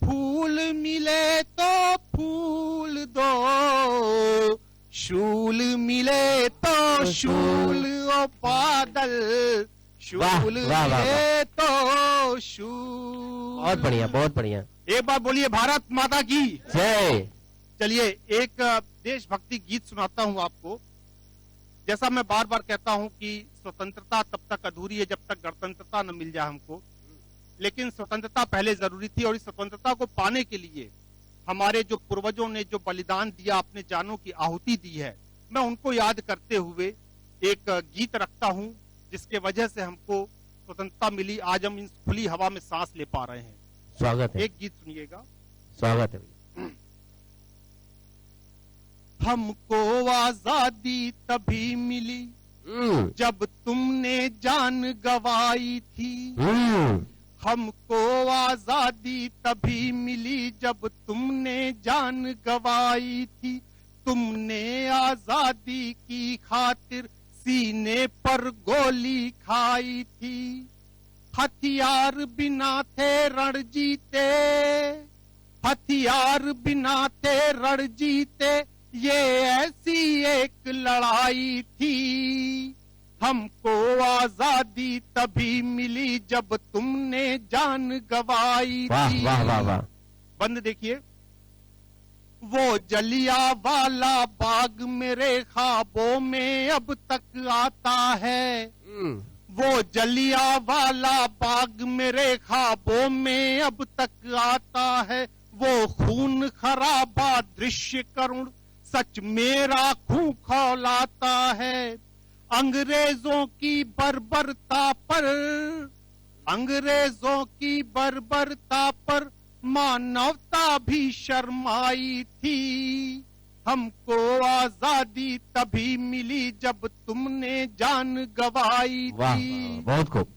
फूल मिले तो फूल दो, शूल मिले तो शूल, ओ बादल वाह, शूल वाह, वाह, मिले तो शूल। बहुत बढ़िया, बहुत बढ़िया। एक बार बोलिए भारत माता की जय। चलिए एक देशभक्ति गीत सुनाता हूं आपको। जैसा मैं बार बार कहता हूं कि स्वतंत्रता तब तक अधूरी है जब तक गणतंत्रता न मिल जाए हमको, लेकिन स्वतंत्रता पहले जरूरी थी। और इस स्वतंत्रता को पाने के लिए हमारे जो पूर्वजों ने जो बलिदान दिया, अपने जानों की आहुति दी है, मैं उनको याद करते हुए एक गीत रखता हूं जिसके वजह से हमको स्वतंत्रता मिली। आज हम इस खुली हवा में सांस ले पा रहे हैं। स्वागत है, एक गीत सुनिएगा। स्वागत है। हमको आजादी तभी मिली जब तुमने जान गवाई थी, हमको आजादी तभी मिली जब तुमने जान गवाई थी, तुमने आजादी की खातिर सीने पर गोली खाई थी, हथियार बिना थे रण जीते, हथियार बिना थे रण जीते, ये ऐसी एक लड़ाई थी, हमको आजादी तभी मिली जब तुमने जान गवाई वाह थी। वाह वाह वाह। बंद देखिए। वो जलिया वाला बाग मेरे ख्वाबों में अब तक आता है, वो जलिया वाला बाग मेरे ख्वाबों में अब तक आता है, वो खून खराबा दृश्य करुण सच मेरा खून खौलाता है, अंग्रेजों की बर्बरता पर, अंग्रेजों की बर्बरता पर मानवता भी शर्माई थी, हमको आजादी तभी मिली जब तुमने जान गवाई वाह, थी। बहुत खूब।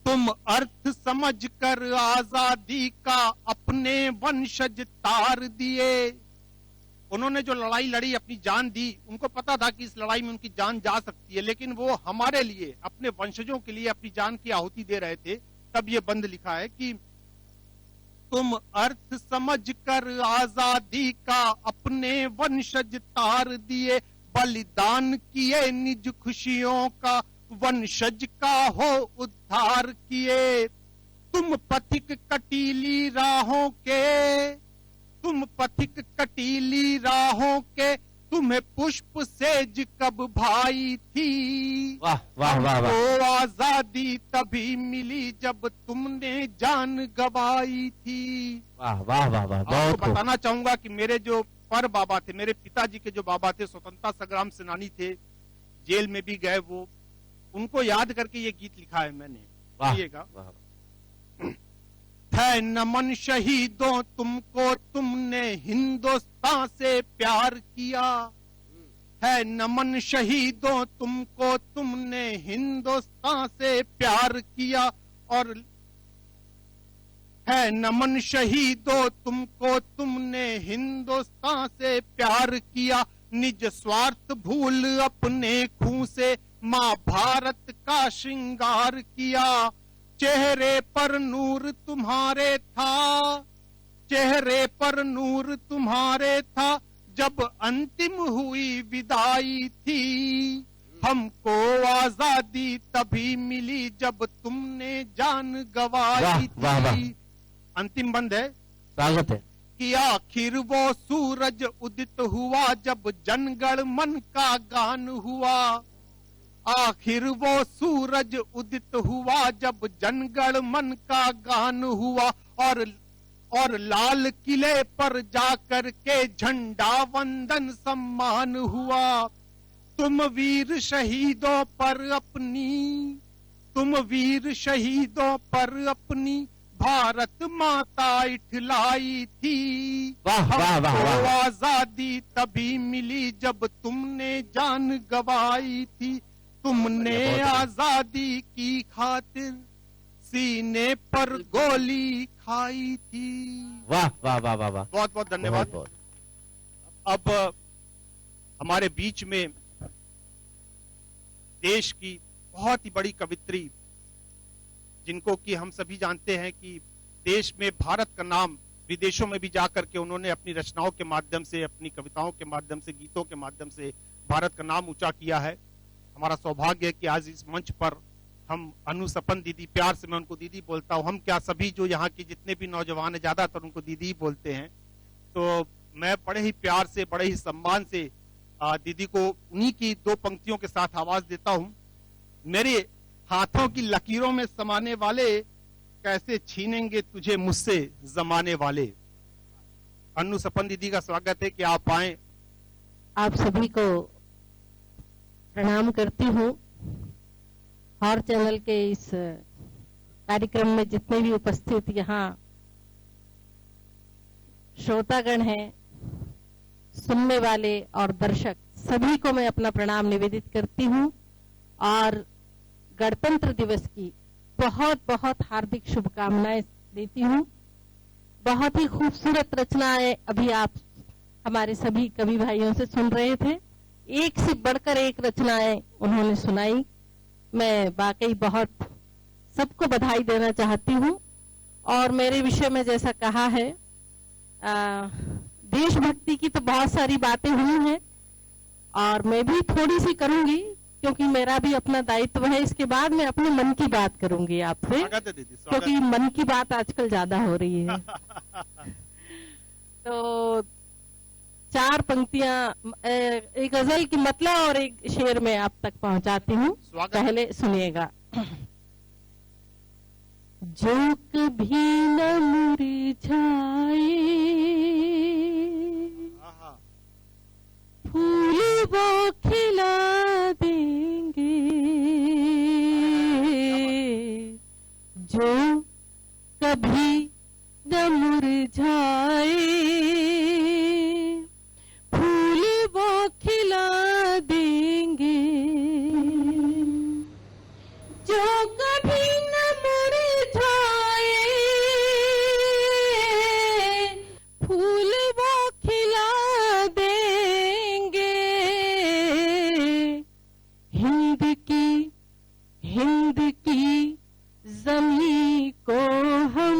तुम अर्थ समझकर आजादी का अपने वंशज तार दिए, उन्होंने जो लड़ाई लड़ी, अपनी जान दी, उनको पता था कि इस लड़ाई में उनकी जान जा सकती है, लेकिन वो हमारे लिए, अपने वंशजों के लिए अपनी जान की आहुति दे रहे थे। तब ये बंद लिखा है कि तुम अर्थ समझकर आजादी का अपने वंशज तार दिए, बलिदान किए निज खुशियों का वंशज का हो उद्धार किए, तुम पथिक कटीली राहों के, तुम पथिक कटीली राहों के, तुम्हें पुष्प सेज कब भाई थी, वाह वाह वाह वाह। हमको आजादी तभी मिली जब तुमने जान गवाई थी। वाह वाह वाह वाह, बहुत आपको खूब। बताना चाहूंगा कि मेरे जो पर बाबा थे, मेरे पिताजी के जो बाबा थे, स्वतंत्रता संग्राम सेनानी थे, जेल में भी गए वो, उनको याद करके ये गीत लिखा है मैंने। वाह सुनिएगा। वाह। है नमन शहीदों तुमको, तुमने हिंदुस्तान से प्यार किया, है नमन शहीदों तुमको, तुमने हिंदुस्तान से प्यार किया, और है नमन शहीदों तुमको, तुमने हिंदुस्तान से प्यार किया, निज स्वार्थ भूल अपने खून से माँ भारत का श्रृंगार किया, चेहरे पर नूर तुम्हारे था, चेहरे पर नूर तुम्हारे था, जब अंतिम हुई विदाई थी, हमको आजादी तभी मिली जब तुमने जान गवाई वाह, वाह, वाह। थी। अंतिम बंद है स्वागत है। कि आखिर वो सूरज उदित हुआ जब जनगण मन का गान हुआ, आखिर वो सूरज उदित हुआ जब जनगण मन का गान हुआ, और लाल किले पर जाकर के झंडा वंदन सम्मान हुआ। तुम वीर शहीदों पर अपनी भारत माता इठलाई थी। वाह वाह वाह हमको वाह। आजादी तभी मिली जब तुमने जान गवाई थी। तुमने आजादी की खातिर सीने पर गोली खाई थी। वाह वाह वाह वाह वाह। बहुत बहुत धन्यवाद। बहुत अब हमारे बीच में देश की बहुत ही बड़ी कवित्री, जिनको कि हम सभी जानते हैं कि देश में भारत का नाम विदेशों में भी जाकर के उन्होंने अपनी रचनाओं के माध्यम से, अपनी कविताओं के माध्यम से, गीतों के माध्यम से भारत का नाम ऊंचा किया है। हमारा सौभाग्य है कि आज इस मंच पर हम अनु सपन दीदी, प्यार से मैं उनको दीदी बोलता हूँ, हम क्या सभी जो यहाँ के जितने भी नौजवान हैं ज्यादातर उनको दीदी ही बोलते हैं। तो मैं बड़े ही प्यार से, बड़े ही सम्मान से दीदी को उन्हीं की दो पंक्तियों के साथ आवाज देता हूँ। मेरे हाथों की लकीरों में समाने वाले, कैसे छीनेंगे तुझे मुझसे जमाने वाले। अनु सपन दीदी का स्वागत है कि आप आए। आप सभी को प्रणाम करती हूँ। हॉर चैनल के इस कार्यक्रम में जितने भी उपस्थित यहाँ श्रोतागण हैं, सुनने वाले और दर्शक, सभी को मैं अपना प्रणाम निवेदित करती हूँ और गणतंत्र दिवस की बहुत बहुत हार्दिक शुभकामनाएं देती हूँ। बहुत ही खूबसूरत रचनाएं अभी आप हमारे सभी कवि भाइयों से सुन रहे थे। एक से बढ़कर एक रचनाएं उन्होंने सुनाई। मैं वाकई बहुत सबको बधाई देना चाहती हूँ। और मेरे विषय में जैसा कहा है, देशभक्ति की तो बहुत सारी बातें हुई हैं और मैं भी थोड़ी सी करूंगी, क्योंकि मेरा भी अपना दायित्व है। इसके बाद मैं अपने मन की बात करूंगी आपसे, स्वागत है दीदी, स्वागत क्योंकि मन की बात आजकल ज्यादा हो रही है। तो चार पंक्तियां, एक गजल की मतलब और एक शेर में आप तक पहुंचाती हूँ। पहले सुनिएगा। जो कभी न मुरझाए फूल वो खिला देंगे, जो कभी न मुरझाए फूल वो खिला देंगे, जो कभी न मुरझाए फूल वो खिला देंगे। हिंद की जमीन को हम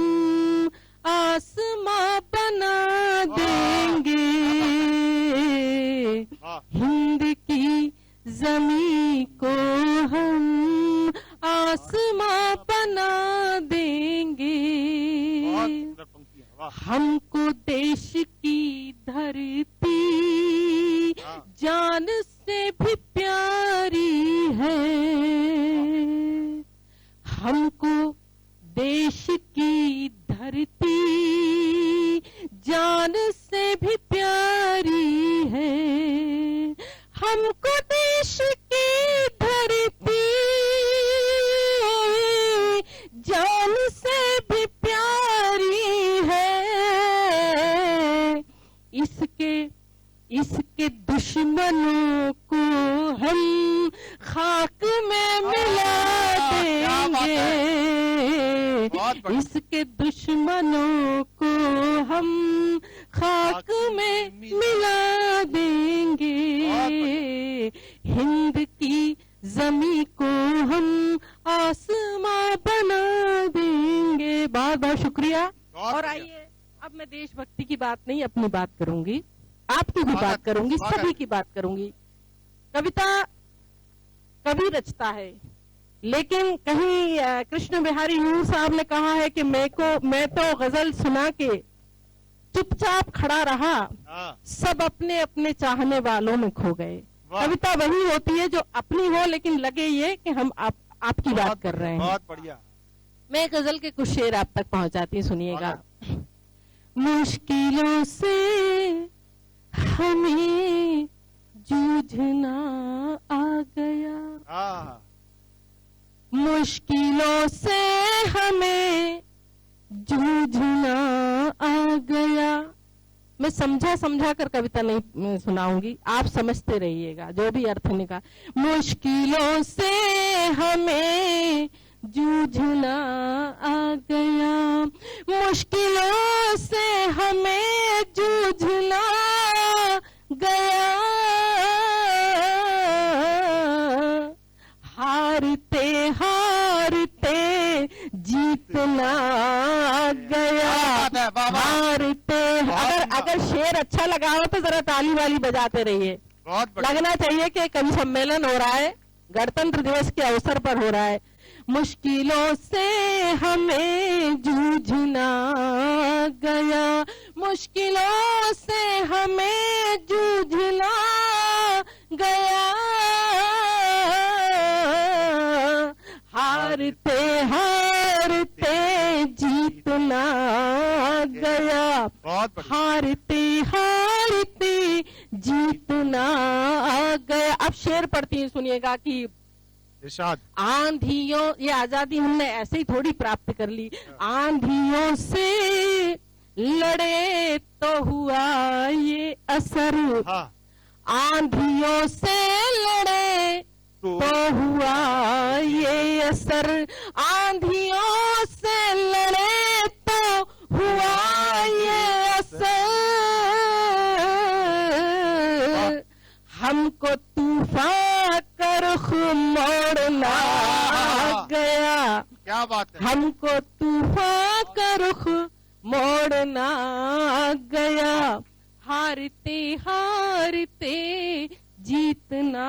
आसमां बना देंगे, हिंद की जमीन को हम आसमां बना देंगे। हमको देश की धरती जान से भी प्यारी है, हमको देश की धरती जान से भी प्यारी है, हमको देश की धरती जान से भी प्यारी है। इसके दुश्मनों को हम खाक में मिला देंगे, इसके दुश्मनों को हम खाक में मिला देंगे, हिंद की जमीन को हम आसमां बना देंगे। बहुत बहुत शुक्रिया। और आइए अब मैं देशभक्ति की बात नहीं, अपनी बात करूंगी, आपकी भी बात करूंगी, सभी की बात करूंगी। कविता कवि रचता है, लेकिन कहीं कृष्ण बिहारी नूर साहब ने कहा है कि मैं तो गजल सुना के चुपचाप खड़ा रहा, सब अपने अपने चाहने वालों में खो गए। कविता वही होती है जो अपनी हो, लेकिन लगे ये कि हम आपकी बात कर रहे हैं। बहुत बढ़िया। मैं गजल के कुछ शेर आप तक पहुंचाती हूँ, सुनिएगा। मुश्किलों से हमें जूझना आ गया, हाँ, मुश्किलों से हमें जूझना आ गया। मैं समझा समझा कर कविता नहीं सुनाऊंगी, आप समझते रहिएगा जो भी अर्थ निकाल। मुश्किलों से हमें जूझना आ गया, मुश्किलों से हमें जूझना गया, हारते हारते जीतना गया, हारते। अगर शेर अच्छा लगा हो तो जरा ताली वाली बजाते रहिए। बहुत बढ़िया। लगना चाहिए कि कवि सम्मेलन हो रहा है, गणतंत्र दिवस के अवसर पर हो रहा है। मुश्किलों से हमें जूझना गया, मुश्किलों से हमें जूझना गया, हारते हारते जीतना गया, बहुत बढ़िया। हारते हारते जीतना आ गया। अब शेर पढ़ती हूँ, सुनिएगा कि इरशाद। आंधियों, ये आजादी हमने ऐसे ही थोड़ी प्राप्त कर ली, आंधियों से लड़े तो हुआ ये असर, हाँ, आंधियों से लड़े तो हुआ ये असर, आंधियों से लड़े तो हुआ ये असर, हमको तूफान का रुख मोड़ना गया, क्या बात है। हमको तूफान का रुख मोड़ना गया, हारते हारते जीतना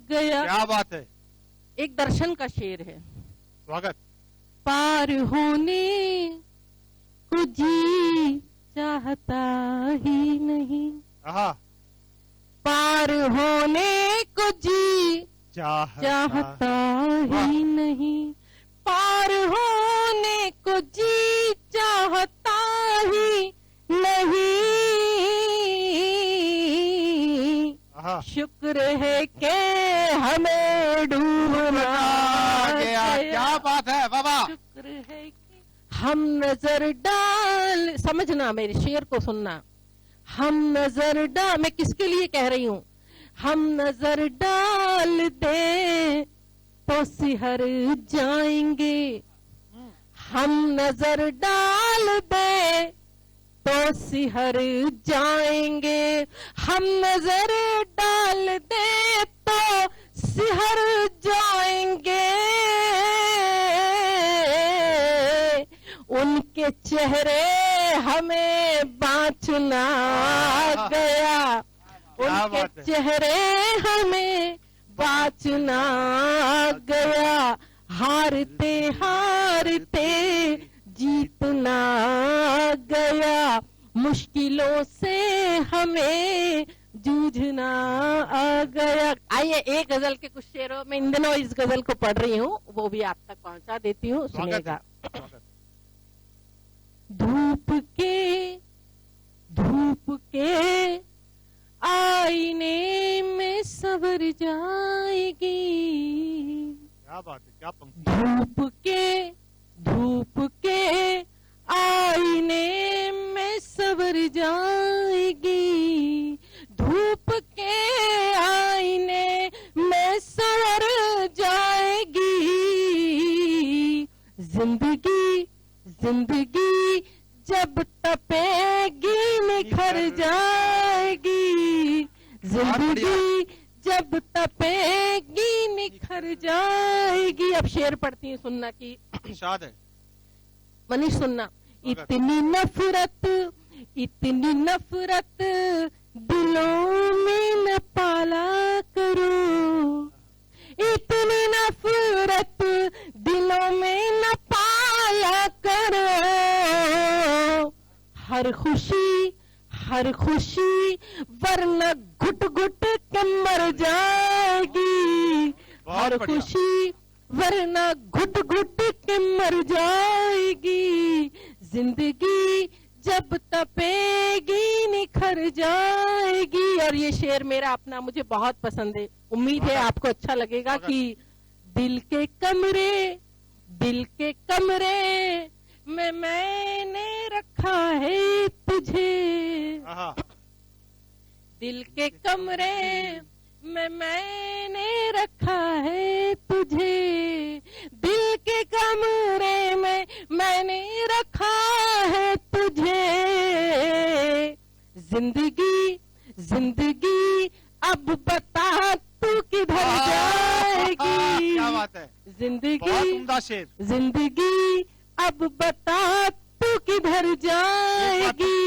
गया। क्या बात है। एक दर्शन का शेर है। स्वागत। पार होने को जी चाहता ही नहीं, हाँ, पार होने को जी चाहता ही नहीं, पार होने को जी चाहता ही नहीं, हाँ, शुक्र है कि हमें डूबना गया। क्या बात है बाबा। शुक्र है कि हम नजर डाल, समझना मेरे शेर को सुनना, हम नजर डाल, मैं किसके लिए कह रही हूँ, हम नजर डाल दे तो सिहर जाएंगे, हम नजर डाल दे तो सिहर जाएंगे, हम नजर डाल दे तो सिहर जाएंगे, उनके चेहरे हमें बाँचना गया, उनके चेहरे हमें बाँचना गया, हारते हारते जीतना गया, मुश्किलों से हमें जूझना आ गया। आइए एक गजल के कुछ शेरों में, इन दिनों इस गजल को पढ़ रही हूँ, वो भी आप तक पहुंचा देती हूँ, सुनिएगा। धूप के आईने में सवर जाएगी, क्या बात है। क्या पंक्ति। धूप के आईने में सवर जाएगी, धूप के आईने में सवर जाएगी, जिंदगी जिंदगी जब तपेगी निखर जाएगी, जिंदगी जब तपेगी निखर जाएगी। अब शेर पढ़ती हूँ, सुनना की इरशाद है। मनीष सुनना। इतनी नफरत दिलों में न पाला करो, इतनी नफरत दिलों में न पाला करो, हर खुशी वरना घुट घुट के मर जाएगी, हर खुशी वरना घुट घुट के मर जाएगी, जिंदगी जब तपेगी निखर जाएगी। और ये शेर मेरा अपना, मुझे बहुत पसंद है, उम्मीद है आपको अच्छा लगेगा। कि दिल के कमरे में मैंने रखा है तुझे, दिल के कमरे में मैंने रखा है तुझे, दिल के कमरे में मैंने रखा है तुझे। जिंदगी अब बता तू किधर जाएगी। क्या बात है, जिंदगी, बहुत उम्दा शेर। जिंदगी अब बता तू किधर जाएगी,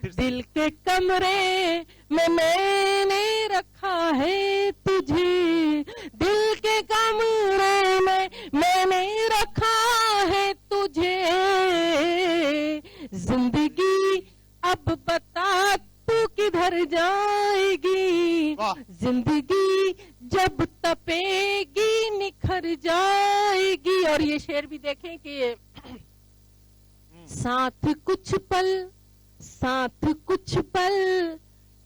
दिल के कमरे में मैंने रखा है तुझे, दिल के कमरे में मैंने रखा है तुझे। जिंदगी अब बता तू किधर जाएगी, जिंदगी जब तपेगी निखर जाएगी। और ये शेर भी देखें कि साथ कुछ पल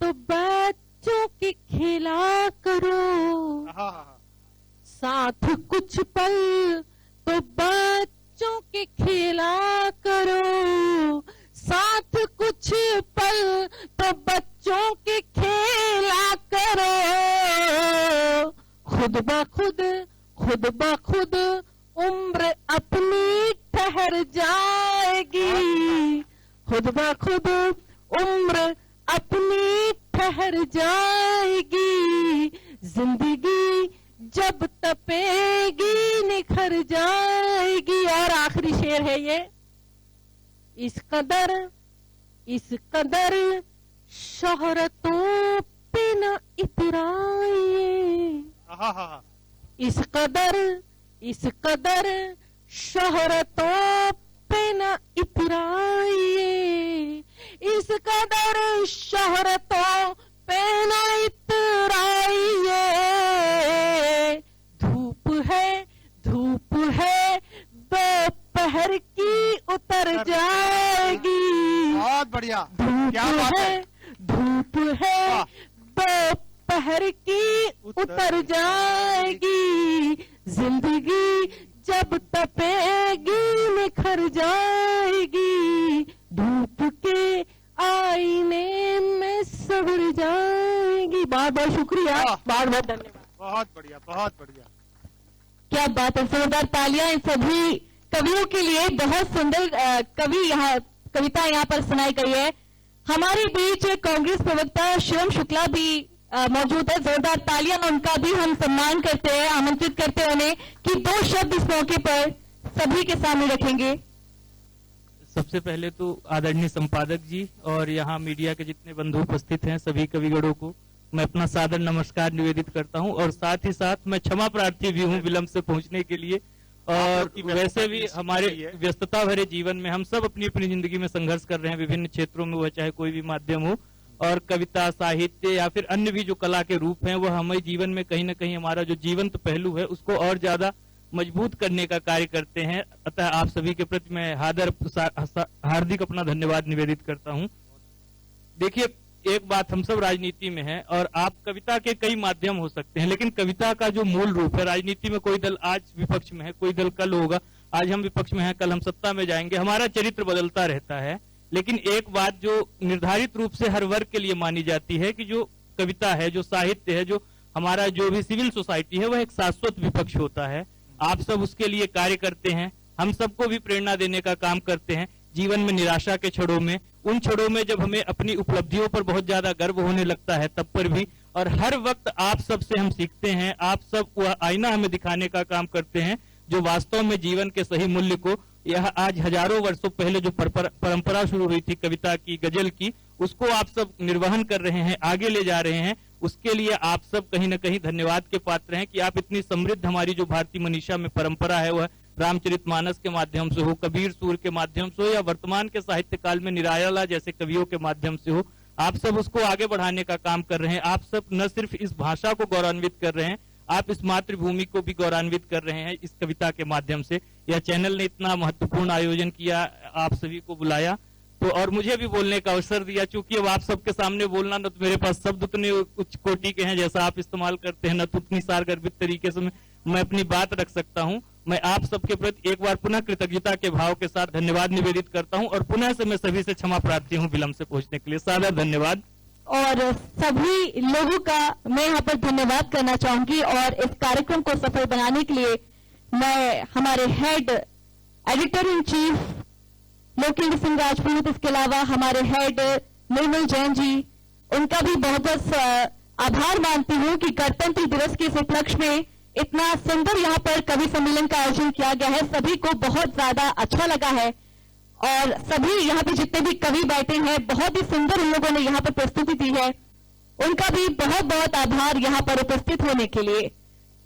तो बच्चों के खेला करो, साथ कुछ पल तो बच्चों के खेला करो, साथ कुछ पल तो बच्चों के खेला करो। खुद ब खुद उम्र अपनी ठहर जाएगी, खुद ब खुद उम्र अपनी ठहर जाएगी। जिंदगी जब तपेगी निखर जाएगी। और आखिरी शेर है ये, इस कदर शोहरतों पे न इतराइए, इस कदर शोहरतों पे न इतराइए, इस कदर शोहरतों पे न इतराइए। धूप है दोपहर की उतर जाएगी। बहुत बढ़िया, क्या बात है। धूप है दोपहर की उतर जाएगी, जिंदगी जब तपेगी निखर जाएगी, धूप के आईने में सवर जाएगी। बहुत बहुत शुक्रिया, बहुत बहुत धन्यवाद। बहुत बढ़िया, बहुत बढ़िया। क्या बात है, जोरदार तालियां इन सभी कवियों के लिए। बहुत सुंदर कविता यहाँ पर सुनाई गई है। हमारे बीच कांग्रेस प्रवक्ता शिवम शुक्ला भी मौजूद है। जोरदार तालियां उनका भी हम सम्मान करते हैं, आमंत्रित करते हैं उन्हें कि 2 शब्द इस मौके पर सभी के सामने रखेंगे। सबसे पहले तो आदरणीय संपादक जी और यहाँ मीडिया के जितने बंधु उपस्थित हैं सभी कविगणों को मैं अपना सादर नमस्कार निवेदित करता हूँ। और साथ ही साथ मैं क्षमा प्रार्थी भी हूँ विलंब से पहुँचने के लिए। और वैसे भी हमारे व्यस्तता भरे जीवन में हम सब अपनी अपनी जिंदगी में संघर्ष कर रहे हैं विभिन्न क्षेत्रों में, वह चाहे कोई भी माध्यम हो। और कविता, साहित्य या फिर अन्य भी जो कला के रूप हैं वह हमारे जीवन में कहीं ना कहीं हमारा जो जीवंत पहलू है उसको और ज्यादा मजबूत करने का कार्य करते हैं। अतः आप सभी के प्रति मैं हार्दिक अपना धन्यवाद निवेदित करता हूं। देखिए, एक बात हम सब राजनीति में है और आप कविता के कई माध्यम हो सकते हैं, लेकिन कविता का जो मूल रूप है, राजनीति में कोई दल आज विपक्ष में है, कोई दल कल होगा, आज हम विपक्ष में हैं, कल हम सत्ता में जाएंगे, हमारा चरित्र बदलता रहता है। लेकिन एक बात जो निर्धारित रूप से हर वर्ग के लिए मानी जाती है कि जो कविता है, जो साहित्य है, जो हमारा जो भी सिविल सोसाइटी है, वह एक शाश्वत विपक्ष होता है। आप सब उसके लिए कार्य करते हैं, हम सबको भी प्रेरणा देने का काम करते हैं। जीवन में निराशा के क्षणों में, उन क्षणों में जब हमें अपनी उपलब्धियों पर बहुत ज्यादा गर्व होने लगता है तब पर भी, और हर वक्त आप सब से हम सीखते हैं। आप सब वह आईना हमें दिखाने का काम करते हैं जो वास्तव में जीवन के सही मूल्य को, यह आज हजारों वर्षों पहले जो परंपरा शुरू हुई थी कविता की, गजल की, उसको आप सब निर्वहन कर रहे हैं, आगे ले जा रहे हैं। उसके लिए आप सब कहीं ना कहीं धन्यवाद के पात्र हैं कि आप इतनी समृद्ध हमारी जो भारतीय मनीषा में परंपरा है, वह रामचरितमानस के माध्यम से हो, कबीर सूर के माध्यम से हो, या वर्तमान के साहित्य काल में निराला जैसे कवियों के माध्यम से हो, आप सब उसको आगे बढ़ाने का काम कर रहे हैं। आप सब न सिर्फ इस भाषा को गौरवान्वित कर रहे हैं, आप इस मातृभूमि को भी गौरवान्वित कर रहे हैं इस कविता के माध्यम से। यह चैनल ने इतना महत्वपूर्ण आयोजन किया, आप सभी को बुलाया, तो और मुझे भी बोलने का अवसर दिया। चूंकि अब आप सबके सामने बोलना न तो मेरे पास शब्द उतने उच्च कोटि के हैं जैसा आप इस्तेमाल करते हैं, न तो उतनी सारगर्भित तरीके से मैं अपनी बात रख सकता हूं। मैं आप सबके प्रति एक बार पुनः कृतज्ञता के भाव के साथ धन्यवाद निवेदित करता हूं और पुनः से मैं सभी से क्षमा प्रार्थी हूं विलंब से पहुंचने के लिए। सादर धन्यवाद। और सभी लोगों का मैं यहाँ पर धन्यवाद करना चाहूंगी और इस कार्यक्रम को सफल बनाने के लिए मैं हमारे head editor in chief Lokendra Singh Rajput, इसके अलावा हमारे हेड निर्मल जैन जी, उनका भी बहुत बहुत आभार मानती हूँ कि गणतंत्र दिवस के इस उपलक्ष्य में इतना सुंदर यहाँ पर कवि सम्मेलन का आयोजन किया गया है। सभी को बहुत ज्यादा अच्छा लगा है और सभी यहाँ पे जितने भी कवि बैठे हैं बहुत ही सुंदर उन लोगों ने यहाँ पर प्रस्तुति दी है, उनका भी बहुत बहुत आभार यहाँ पर उपस्थित होने के लिए।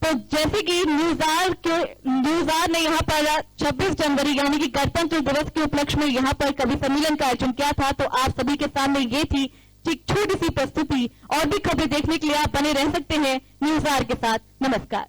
तो जैसे कि न्यूज़ार ने यहाँ पर 26 जनवरी यानी कि गणतंत्र दिवस के उपलक्ष्य में यहाँ पर कवि सम्मेलन का आयोजन किया था, तो आप सभी के सामने ये थी एक छोटी सी प्रस्तुति। और भी खबरें देखने के लिए आप बने रह सकते हैं न्यूज़ार के साथ। नमस्कार।